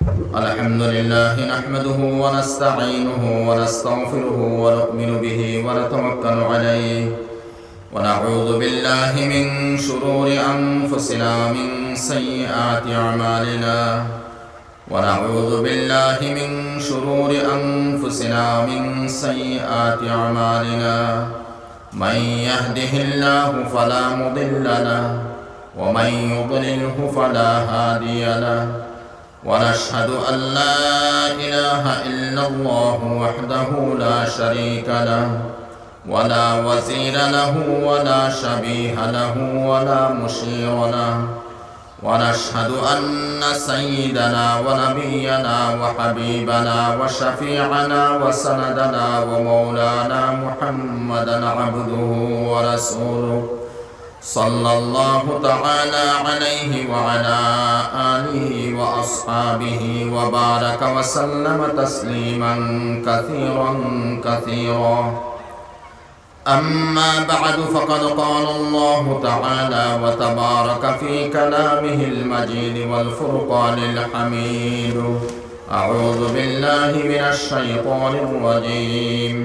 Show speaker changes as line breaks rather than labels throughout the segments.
الحمد لله نحمده ونستعينه ونستغفره ونؤمن به ونتوكل عليه ونعوذ بالله من شرور أنفسنا من سيئات أعمالنا ونعوذ بالله من شرور أنفسنا من سيئات أعمالنا من يهده الله فلا مضل له ومن يضلله فلا هادي له ونشهد أن لا إله إلا الله وحده لا شريك له ولا وزير له ولا شبيه له ولا مشير له ونشهد أن سيدنا ونبينا وحبيبنا وشفيعنا وسندنا ومولانا محمدا عبده ورسوله صلى الله تعالى عليه وعلى آله وأصحابه وبارك وسلم تسليما كثيرا كثيرا أما بعد فقد قال الله تعالى وتبارك في كلامه المجيد والفرقان الحميد أعوذ بالله من الشيطان الرجيم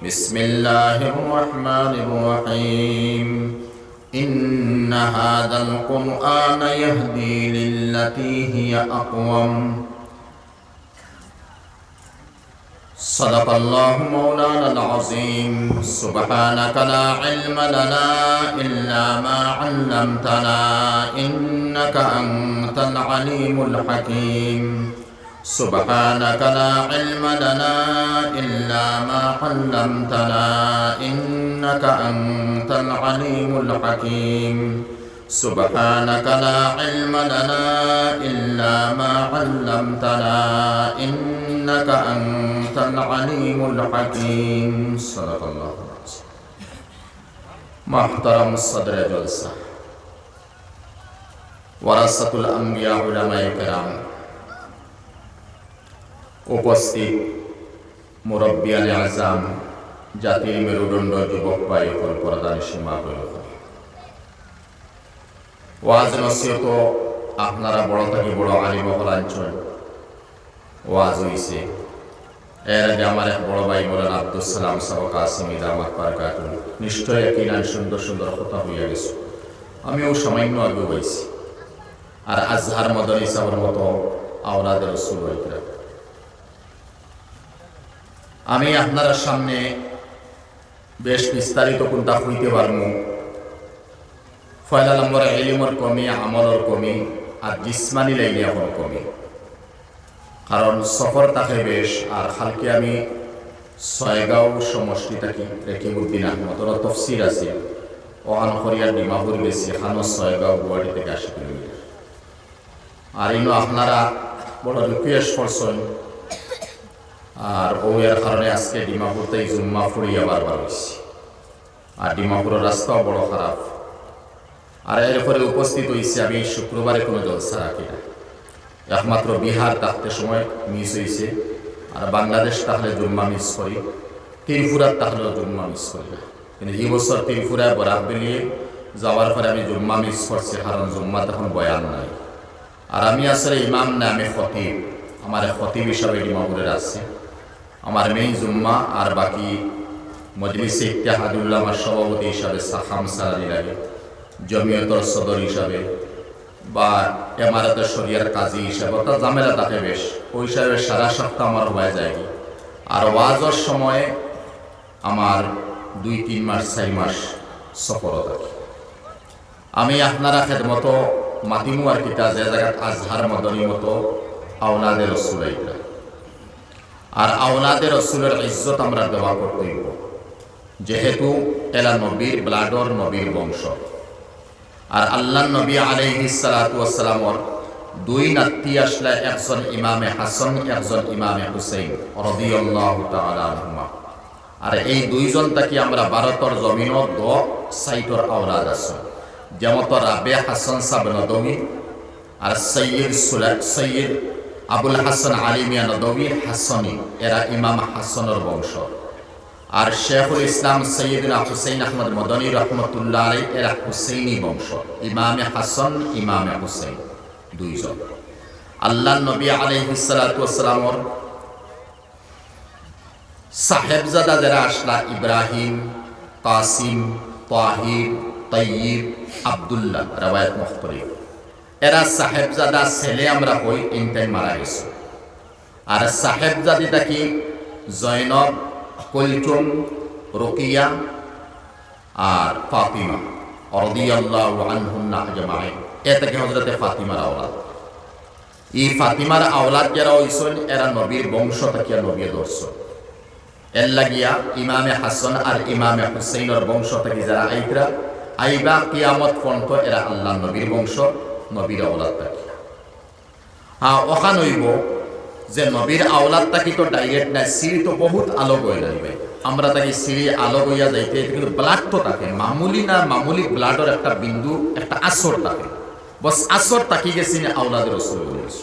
بسم الله الرحمن الرحيم إن هذا القرآن يهدي للتي هي أقوم صدق الله مولانا العظيم سبحانك لا علم لنا إلا ما علمتنا إنك أنت العليم الحكيم سبحانك لا علم لنا إلا ما علمتنا إنك أنت العليم الحكيم سبحانك لا علم لنا إلا ما علمتنا إنك أنت العليم الحكيم صدق الله العظيم محترم الصدر جلسة ورثة الأنبياء علماء کرام উপস্থিত মুরব্বিয়ানে আজম জাতির মেরুদণ্ড যুবক ভাই পর্দার সীমা ওয়াজ নসিহত আপনারা বড় থেকে বড় আলিম হলাঞ্চল ওয়াজ হইছে এর আগে আমার এক বড় ভাই বলেন আব্দুল সালাম সাহেব কাসিমি দামাত বারাকাতুহু নিশ্চয় একইনান সুন্দর সুন্দর কথা হইয়া গেছে আমিও সামান্য আগে হইছি আর আজহার মদনী সাহেবের মতো আওলাদের রাসূল হইতরা আমি আপনার সামনে বেশ বিস্তারিত কোনটা হইতে পারবো পয়লা নম্বরে ইলমের কমি আমলের কমি আর জিসমানি লাইনে আমার কমি কারণ সফর থাকে বেশ আর খালকে আমি ছয়গাঁও সমষ্টি থাকি রেকিবউদ্দিন আহমদর তফসির আছে ওখান হরিয়ার ডিমাপুর বেশি এখানো ছয়গাঁও গুয়াহাটি থেকে 80 কিলোমিটার আর ইনো আপনারা বড় রিকোয়েস্ট করছেন আর ওর কারণে আজকে ডিমাপুরতে জুম্মা ফুরিয়া বারবার হয়েছি আর ডিমাপুরের রাস্তাও বড় খারাপ আর এরপরে উপস্থিত হয়েছে আমি শুক্রবারে কোনো জলসা রাখি না একমাত্র বিহার থাকতে সময় মিস হয়েছে আর বাংলাদেশ তাহলে জুম্মা মিস করি ত্রিপুরার তাহলেও জুম্মা মিস করি না কিন্তু এই বছর ত্রিপুরায় বরাক বেরিয়ে যাওয়ার পরে আমি জুম্মা মিস করছি কারণ জুম্মা তখন বয়ান নাই আর আমি আসলে ইমাম না আমি খতিব আমার খতিব হিসাবে ডিমাপুরের আছে আমার মেইন জুম্মা আর বাকি মজলিসে ইত্তেহাদুল্লাহ আমার সভাপতি হিসাবে সাখাম সালারি লাগে জমিয়তর সদর হিসাবে বা এমারতের শরিয়ার কাজী হিসাবে অর্থাৎ জামেলা থাকে বেশ ওই হিসাবে সারা সপ্তাহ আমার হয়ে যায় আর ওয়াজের সময়ে আমার 2-3 মাস 4 মাস সফরও থাকে আমি আপনারা খেদমতো মাতিমু আর কিতা যে জায়গায় আজহার মদনী মতো আওলাদের রাসূল আইতা আর আওলাদের রাসূলের ইজ্জত আমরা দেওয়া করতে হইব যেহেতু এলা নবীর ব্লাডর নবীর বংশ আর আল্লাহর নবী আলাইহিস সালাতু ওয়াস সালামর 2 নাতি আসলে একজন ইমামে হাসান একজন ইমামে হুসাইন রাদিয়াল্লাহু তাআলা আনহুমা আর এই দুইজন তাকি আমরা ভারতের জমিনও 2 সাইটর আওলাদ আছে যেমন রাবে হাসান সাহেব নদভী আর সৈয়দ আবুল হাসান আলী মিয়া নদভী হাসানি এরা ইমাম হাসানের বংশ আর শেখুল ইসলাম সৈয়দনা হুসাইন আহমদ মদনী রহমতুল্লাহ আলাইহি এরা হুসাইনি বংশ ইমামে হাসান ইমামে হুসাইন দুইজন আল্লাহ নবী আলাইহিস সালাতু ওয়াস সালামর সাহেবজাদা যারা আসলা, ইব্রাহিম, কাসিম, তাহির, তাইয়িব, আব্দুল্লাহ, রাওয়ায়াত মুখতালিফ, এরা সাহেবজাদা ছেলে আমরা হই তিনটাই মারা গেছে। আর সাহেবজাদিটা কি জয়নব, কুলথুম, রুকিয়া আর ফাতিমা রাদিয়াল্লাহু আনহুন্না আজমাইন। এটা কি হযরতে ফাতিমার আওলাদ। এই ফাতিমার আওলাদ যারা হইছেন এরা নবীর বংশ থাকিয়া নবী দর্শ। এর লাগিয়া ইমামে হাসান আর ইমামে হুসাইনের বংশ থেকে যারা আইবা কিয়ামত পর্যন্ত এরা আল্লাহ নবীর বংশ, নবীর আওলাদ থাকিয়া। ওখান হইব যে নবীর আওলাদ থাকি তো ডাইরেক্ট নাই, সিঁড়ি তো বহুত আলোক হয়ে যাইবে। আমরা তাকে সিঁড়ি আলোক হইয়া যাইতে, কিন্তু ব্লাড তো থাকে মামুলি না, মামুলি ব্লাডের একটা বিন্দু, একটা আসর থাকে। বস আসর তাকি গেছি না আওলাদের রসুল বলছ,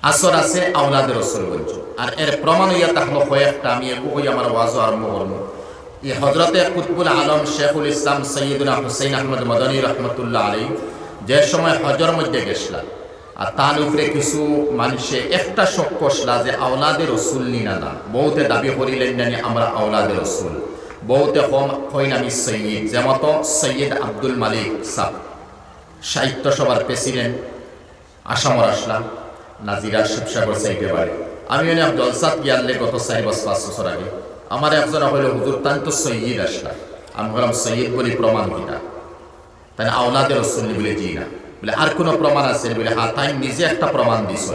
আসর আছে আওলাদের রসুল বলছ। আর এর প্রমাণ হইয়া থাকলো কয়েকটা, আমি একটু হই আমার ওয়াজ আরম্ভ করবো। এই হজরতে কুতবুল আলম শেখুল ইসলাম সৈয়দুনা হুসাইন আহমদ মদনী রহমতুল্লাহ আলী যে সময় হজর মধ্যে গেছিলেন, আর তার উপরে কিছু মানুষে একটা শক করছিলা যে আওলাদের রসুল নিনা না। বহুতে দাবি করিলেন জানি আমরা আওলাদের রসুল, বহুতে কইন আমি সৈয়দ। যেমত সৈয়দ আব্দুল মালিক সাহ সাহিত্য সভার প্রেসিডেন্ট, আসামর আসলাম, নাজিরা শিবসাগর সাইডে বাড়ি। আমি অনেক জলসাত গিয়ালে গত 4 বছর 5 বছর আগে আমার একজন হইল হুজুর তান তো সৈয়দ আসলাম। আমি বললাম সৈয়দ বলি প্রমাণ কিনা, তাই আওলাদের রসুল বলে জি না। বলে আর কোনো প্রমাণ আছে বলে হ্যাঁ, তাই নিজে একটা প্রমাণ দিছ।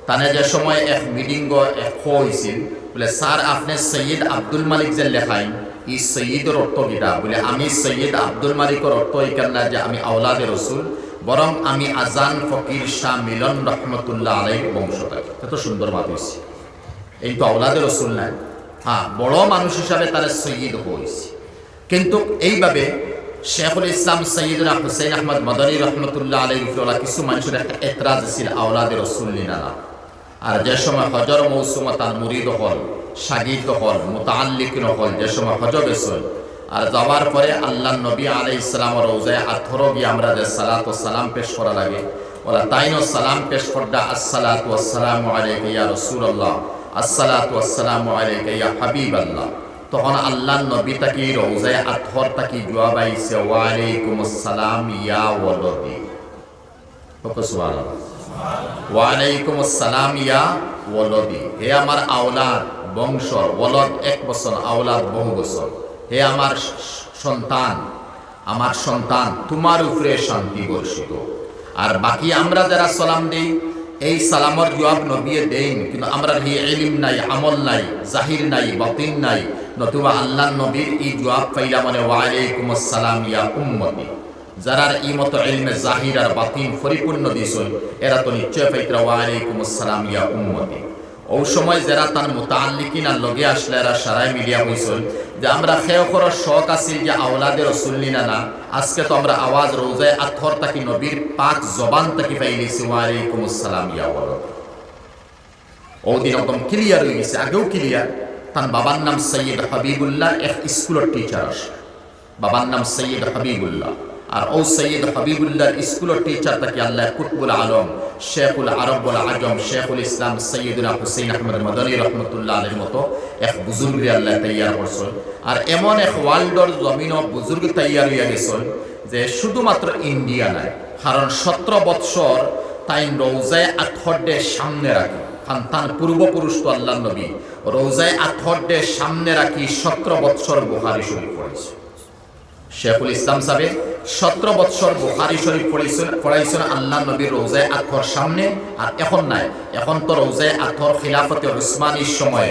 তানে যে সময় এক মিটিং এক হয়েছিল, বলে স্যার আপনি সৈয়দ আব্দুল মালিক যে লেখাইন ই সৈয়দের অর্থ কিটা? বলে আমি সৈয়দ আব্দুল মালিকের অর্থ এখানে না যে আমি আওলাদের রসুল, বরং আমি আজান ফকির শাহ মিলন রহমতুল্লাহ আলাইহির বংশ থাকি। এত সুন্দর মাতিছি, এই তো আওলাদের রসুল নাই। হ্যাঁ, বড় মানুষ হিসাবে তারা সৈয়দ হয়েছে। কিন্তু এইভাবে শেখুল ইসলাম সৈয়দুনা হুসাইন আহমদ মদনী রহমতুল্লাহ আলাইহির উপরে কিছু মানুষের একটা এতরাজ ছিল আওলাদের রসুল নিনা না। আর যে সময় হজর মৌসুমে তার মুরিদ হল, শাগিদ হল, মুতাআল্লিকিন হল, যে সময় হজ গেছেন, আর যাওয়ার পরে আল্লাহ নবী আলাইহিস সালামের রওজায় আথর গিয়ে আমরা যে সালাত ও সালাম পেশ করা লাগে, ওলা তাইনো সালাম পেশ করদা আসসালাতু ওয়াসসালামু আলাইকা ইয়া রাসূলুল্লাহ, আসসালাতু ওয়াসসালামু আলাইকা ইয়া হাবিবাল্লাহ। তখন আল্লাহ নবী তাকি রওজায় আথর তাকি জবাব আইছে ওয়া আলাইকুমুস সালাম ইয়া ওয়ালাদি। সুবহানাল্লাহ, ওয়া আলাইকুমুস সালাম ইয়া ওয়ালাদি, হে আমার আওলাদ বংশ, ওয়ালাদ 1 বছর, আওলাদ বহু বছর। হে আমার সন্তান, আমার সন্তান, তোমার উপরে শান্তি বর্ষিত। আর বাকি আমরা যারা সালাম দেই, এই সালামর জবাব নবী দেন, কিন্তু আমরা হি ইলম নাই, আমল নাই, জাহির নাই, বাতিন নাই, নতুবা আল্লাহ নবীর এই জবাব পাইলা মানে ওয়া আলাইকুমুস সালাম ইয়া উম্মতি। যারা এই মতো ইলমে জাহির আর বাতিন পরিপূর্ণ দিছেন, এরা তো নিশ্চয় পাইতরা ওয়া আলাইকুমুস সালাম ইয়া উম্মতি। ওই সময় যারা তার মুতাআল্লিকিন আর লগে আসলে এরা সারাই মিলিয়া হইছেন যে আমরা খেয়ে করার শখ আছিল যে আওলাদের রসুল নিনা না। আজকে তো আমরা আওয়াজ রোজায় আথর তাকি নবীর পাক জবান তাকি পাইলিছি ওয়া আলাইকুমুস সালাম ইয়া ওয়ালাদ। ওদিন একদম ক্লিয়ার হয়ে গেছে, আগেও ক্লিয়ার। তার বাবার নাম সৈয়দ হাবিবুল্লাহ, এক স্কুলের টিচার আসে, বাবার নাম সৈয়দ হাবিবুল্লাহ। আর ও সৈয়দ হাবিবুল্লাহর স্কুলের টিচার তাকে আল্লাহ কুতবুল আলম শেখুল আরবুল আজম শেখুল ইসলাম সৈয়দুনা হুসাইন আহমদ মদনী রহমতুল্লাহ আলীর মতো এক বুজুর্গ আল্লাহ তৈয়ার করছেন। আর এমন এক ওয়ার্ল্ডর জমিন বুজুর্গ তৈয়ার হইয়া গেছেন যে শুধুমাত্র ইন্ডিয়া নাই, কারণ 17 বৎসর তাই রওজায় আথরডে সামনে রাখি, তার পূর্বপুরুষ তো আল্লাহ নবী রওজায় আথরডে সামনে রাখি 17 বৎসর বুখারী শরীফ পড়েছে। শেখুল ইসলাম সাহেব 17 বৎসর বুখারী শরীফ পড়াইছেন আল্লাহ নবীর রওজায় আথর সামনে। আর এখন নাই, এখন তো রওজায় আথর খিলাফতে উসমানীর সময়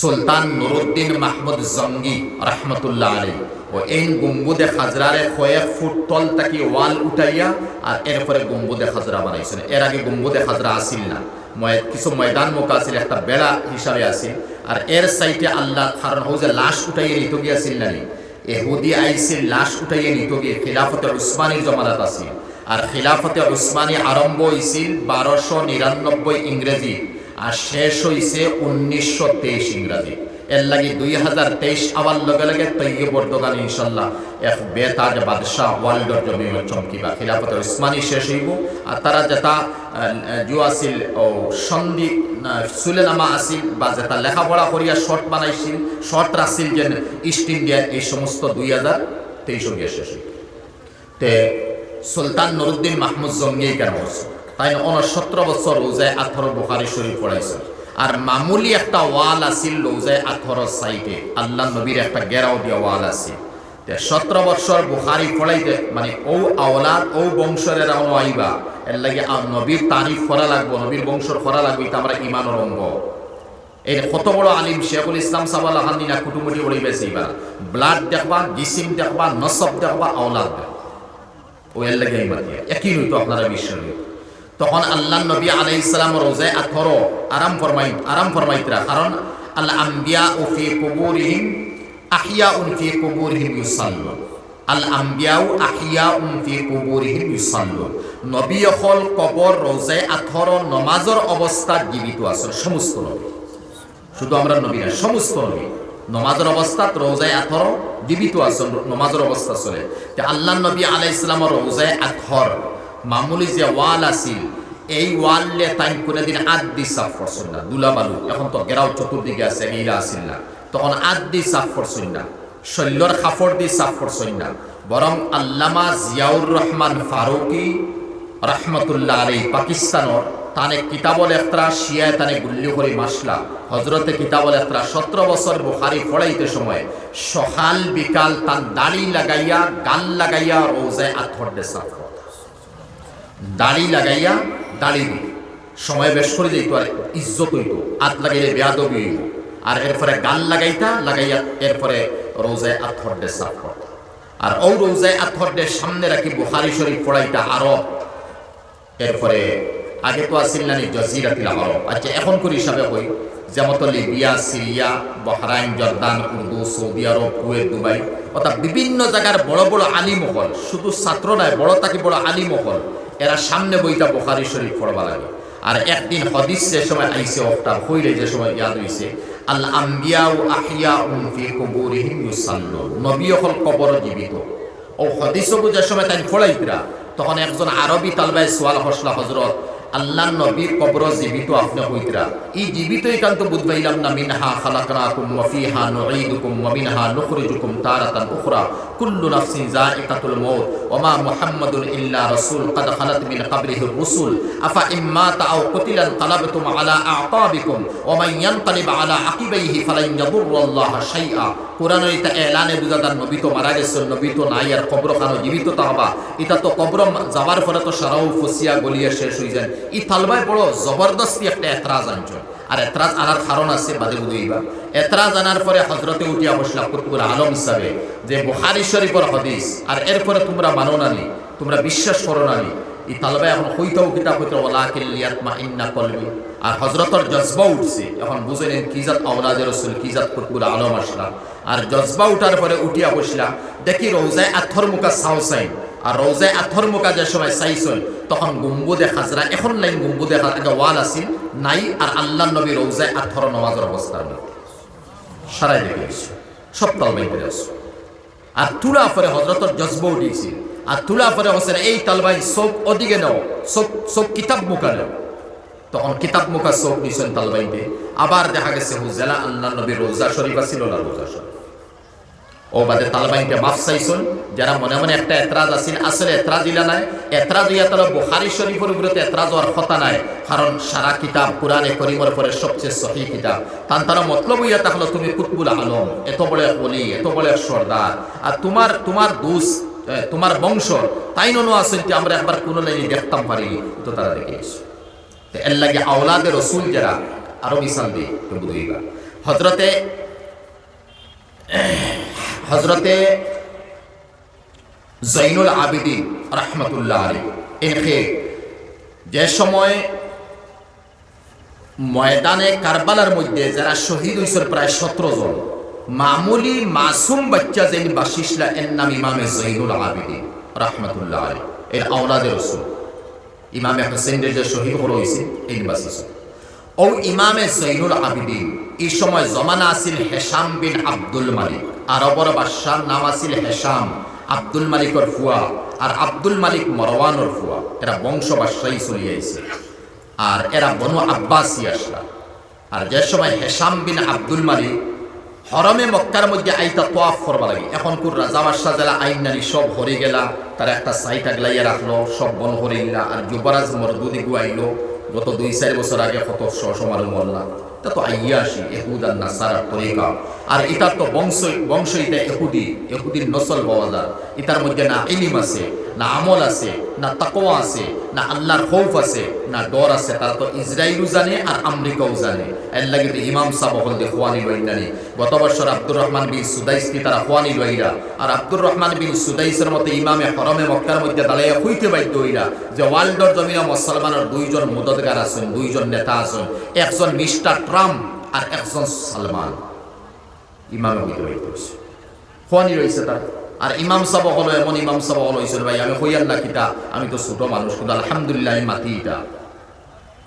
সুলতান নুরুদ্দিন মাহমুদ জঙ্গি রহমতুল্লাহ আলী ও এই গম্বুদে খাজরারে কয়েক ফুট তল তাকি ওয়াল উঠাইয়া আর এরপরে গম্বুদে খাজরা বানাইছেন। এর আগে গম্বুদে খাজরা আসিল না, কিছু ময়দান মুখা আছিল, একটা বেড়া হিসাবে আসিল। আর এর সাইটে আল্লাহ কারণ হচ্ছে লাশ উঠাইয়ে নিত গিয়াছিল না, এহুদি আইসিল লাশ উঠাইয়ে নিত গিয়ে খিলাফতে উসমানীর জমানাত আসিল। আর খিলাফতে উসমানী আরম্ভ হয়েছিল 1299 ইংরেজি আর শেষ হয়েছে 1923 ইংরাজি। এর লাগে 2023 আবার লগে লগে তৈরি বর্তমান ইনশাল্লাহ এক বেতাজ বাদশাহ ওয়ার্ল্ডর জমি চমকিবা খিলাফত উসমানী শেষ হইব আর তারা যেটা জু আছিল ও সন্ধি সুলেনামা আছিল বা যেটা লেখাপড়া করিয়া শর্ট বানাইছিল শর্ট রাখছিল যে ইস্ট ইন্ডিয়া এই সমস্ত 2023 গিয়ে শেষ হইব তে সুলতান নুরুদ্দিন মাহমুদ জঙ্গিয়ে কেন হচ্ছে তাই 69 বছর রোজায় 18 বুখারী শরীফ পড়াইছে আর মামুলি একটা ওয়াল আছিল রোজায় 18 সাইডে আল্লাহ নবীর একটা গেরাও দিয়া ওয়াল আছে 17 বছর বুখারী পড়াইতে মানে ও আওলাদ ও বংশের রানো আইবা এর লাগে নবীর তারিফ করা লাগবো নবীর বংশর করা লাগবে এটা আমরা ইমানের অঙ্গ এই কত বড় আলিম শেখুল ইসলাম সাবাল হান্দিনা কুটুমুটি বলি বেশি এবার ব্লাড দেখবা জিসিম দেখবা নসব দেখবা আওলাদ দেখবা ও এর লাগে ইমান দিয়া একই হইতো আপনারা বিশ্বাস তখন আল্লাহ নবী আলাইহিস সালাম রোজায় 18 আরাম ফরমাইতরা কারণ আল আম্বিয়া ও ফি কুবুরিহিম আহিয়াউন ফি কুবুরিহিম ইউসাল্লুন আল আম্বিয়াউ আহিয়াউন ফি কুবুরিহিম ইউসাল্লুন নবী হল কবর রোজায় 18 নামাজের অবস্থা জীবিত আছে সমস্ত নবী শুধু আমরা নবী না সমস্ত নবী নামাজের অবস্থা রোজায় 18 জীবিত আছে নামাজের অবস্থা চলে তে আল্লাহ নবী আলাইহিস সালাম রোজায় 18 মামুলি যে ওয়াল আছিল এই ওয়ালে তাই কোনদিন আদি সাফ করছেন না দুলাবালু এখন তো গেরাও চতুর্দিকে আছে এইলা আসিল না তখন আদি সাফ করছেন না শৈলর খাফড় দি সাফ করছেন না বরং আল্লামা জিয়াউর রহমান ফারুকি রহমতুল্লাহ আলাইহি পাকিস্তানের তানে কিতাবল একরা শিয়ায় তানে গুল্লি করে মাসলা হজরতে কিতাবল একরা 17 বছর বুখারী পড়াইতে সময় সকাল বিকাল তান দাড়ি লাগাইয়া গাল লাগাইয়া রোজায় 18 সাফ দাড়ি লাগাইয়া দাড়ি দি সময় বেশ করে যাইত আর ইজ্জত হইতো হাত লাগাইলে বেয়াদবি হইব আর এরপরে গাল লাগাইয়া এরপরে রোজায় 18 সাফ আর ও রোজায় 18 সামনে রাখি বুখারী শরীফ পড়াইতা আরব এরপরে আগে তো আসিল না জজিরাতুল আরব আচ্ছা এখন করে হিসাবে কই যেমন Libya Syria Bahrain Jordan Urdu Saudi Arab Kuwait Dubai অর্থাৎ বিভিন্ন জায়গার বড় বড় আলিম হল শুধু ছাত্র নয় বড় তাকে বড় আলিম হল এরা সামনে বইটা বুখারী শরীফ পড়বা লাগে আর একদিন হাদিস যে সময় আইছে ওটা হইলে যে সময় ইয়াদ হইছে আল আম্বিয়াউ আহিয়াউন ফি কুবুরিহিম ইউসাল্লুন নবী হল কবর জীবিত ও হাদিসও যে সময় তাই পড়াইতরা তখন একজন আরবি তালবায় সোয়াল হসলা হযরত আল্লাহ নবীর কবর জীবিত আপনি হইতরা এই জীবিতই কান্ত বুঝবাইলাম না মিনহা খালাকনাকুম ওয়া ফিহা নুঈদুকুম ওয়া মিনহা নুখরিজুকুম তারাতান উখরা কুল্লু নাফসিন যায়িকাতুল মাউত ওয়া মা মুহাম্মাদুন ইল্লা রাসূল قد خلت من قبله الرسل افا مات او قتل انقلبتم على اعقابكم ومن ينقلب على عقبيه فلن يضر الله شيئا কুরআনে এটা এলানে বুঝাদার নবী তো মারা গেছেন নবী তো নাই আর কবরখানা জীবিত তাহবা এটা তো কবর যাবার পরে তো সারাও ফসিয়া গলিয়া শেষ হই যায় ই তালবায় বড় জবরদস্তি একটা এতরাজ আনছো আর এতরাজ আনার কারণ আছে বাদে বুঝাইবা এতরাজ আনার পরে হযরতে উঠিয়া বসলা কুতুবুল আলম হিসাবে যে বুখারী শরীফের হাদিস আর এরপরে তোমরা মানো না নি তোমরা বিশ্বাস করো না নি এই তালবায় এখন হইতাও কিতাব হইতো ওয়ালাকিল লিয়াতমা ইন্না কলবি আর হযরতের জজবা উঠছে এখন বুঝেন কি জাত আওলাদে রাসূল কি জাত কুতুবুল আলম আসলা আর জজবা উঠার পরে উঠিয়া বসলা দেখি রওজায় 18 মুকা সাউসাইন আর রওজায় 18 মুকা যে সময় সাইসল তখন গুম্বুদে খাজরা এখন লাইন গুম্বুদে খাজরা ওয়াল আছিল নাই আর আল্লাহ নবী রওজায় 18 নামাজের অবস্থার মধ্যে সারাই দেখেছে সব তালবাই করে আছে আর তুলা পরে হযরতের জজবা উঠিছে আর তুলা পরে হোসেন এই তালবাই সব ওদিকে নাও সব কিতাব মুকা নাও তখন কিতাব মুকা সব নিছেন তালবাইতে আবার দেখা গেছে হুজলা আল্লাহ নবী রওজা শরীফ ছিল না রওজা শরীফ ও বাদে তালবাইতে মাফ চাইছেন যারা মনে মনে একটা এতরাজ আছিল আসলে এতরাজ ইলা নাই এতরাজ ইয়া তার বুখারী শরীফের উপরে এতরাজ হওয়ার কথা নাই কারণ সারা কিতাব কোরআনে কারীমের পরে সবচেয়ে সহিহ কিতাব তার মতলব ইয়া তাহলে তুমি কুতুবুল আলম এত বড় ওলি এত বড় সরদার আর তোমার দোষ তোমার বংশ তাই ননো আছেন যে আমরা একবার কোন লাইনে দেখতাম পারি তো তারা দেখেছে তো এর লাগে আওলাদে রাসূল যারা আরো মিসাল দিই তো বুঝাইবা হযরতে জৈনুল আবিদিন রাহমাতুল্লাহ আলাইহি এনকে যে সময় ময়দানে কারবালার মধ্যে যারা শহীদ হইছেন প্রায় 17 জন মামুলি মাসুম বাচ্চা যেন বাশিসলা এর নাম ইমামে জৈনুল আবিদিন রাহমাতুল্লাহ আলাইহি এর আওলাদে রাসূল ইমামে হোসেন যে শহীদ হইছে এই বাসিস ও ইমামে জৈনুল আবিদিন এই সময় জমানা আছিল হেশাম বিন আব্দুল মালিক আরবর বাদশার নাম আছিল হেশাম আব্দুল মালিকর ফুয়া আর আব্দুল মালিক মরওয়ানোর ফুয়া, এরা বংশ বাদশাহী চলিয়াইছে। আর এরা বনু আব্বাসী আসলা। আর যে সময় হেশাম বিন আব্দুল মালিক হরমে মক্কার মধ্যে আইতা তোয়াফ করবা লাগে, এখন কোন রাজা বাদশাহ যারা আইন নারী সব হরে গেলা, তারা একটা সাইট আগলাইয়া রাখলো, সব বন হরে গেলা। আর যুবরাজ মরদুদি গুয়াইলো গত 2-4 বছর আগে কত সমারোহ মরলা, তা তো আইয়া আসি এহুদ আর নাসারার তরিকা। আর এটার তো বংশ এটা এহুদির নসল পাওয়া যায়। এটার মধ্যে না ইলিম আছে, না আমল আছে, না তাকওয়া আছে, না আল্লাহর খৌফ আছে, না ডর আছে। তারা তো ইসরায়েলও জানে আর আমেরিকাও জানে। এর লাগে তো ইমাম সাহেব হল দে খোয়ানি লইনানি। গত বছর আব্দুর রহমান বিন সুদাইসকে তারা খোয়ানি লইরা। আর আব্দুর রহমান বিন সুদাইসের মতো ইমামে হরমে মক্কার মধ্যে দাঁড়াইয়া হইতে বাধ্য হইরা যে ওয়ার্ল্ডর জমিনে মুসলমানের 2জন মুদতগার আছেন, 2জন নেতা আছেন, একজন মিস্টার ট্রাম্প আর একজন সালমান। ইমামে হইতে বাধ্য হয়েছে, খোয়ানি রয়েছে তার। আর ইমাম সাহেব হলো এমন ইমাম সাহেব হলো হয়েছিল, ভাই আমি হইয়ার না কিতা, আমি তো ছোট মানুষ, কিন্তু আলহামদুলিল্লাহ আমি মাতি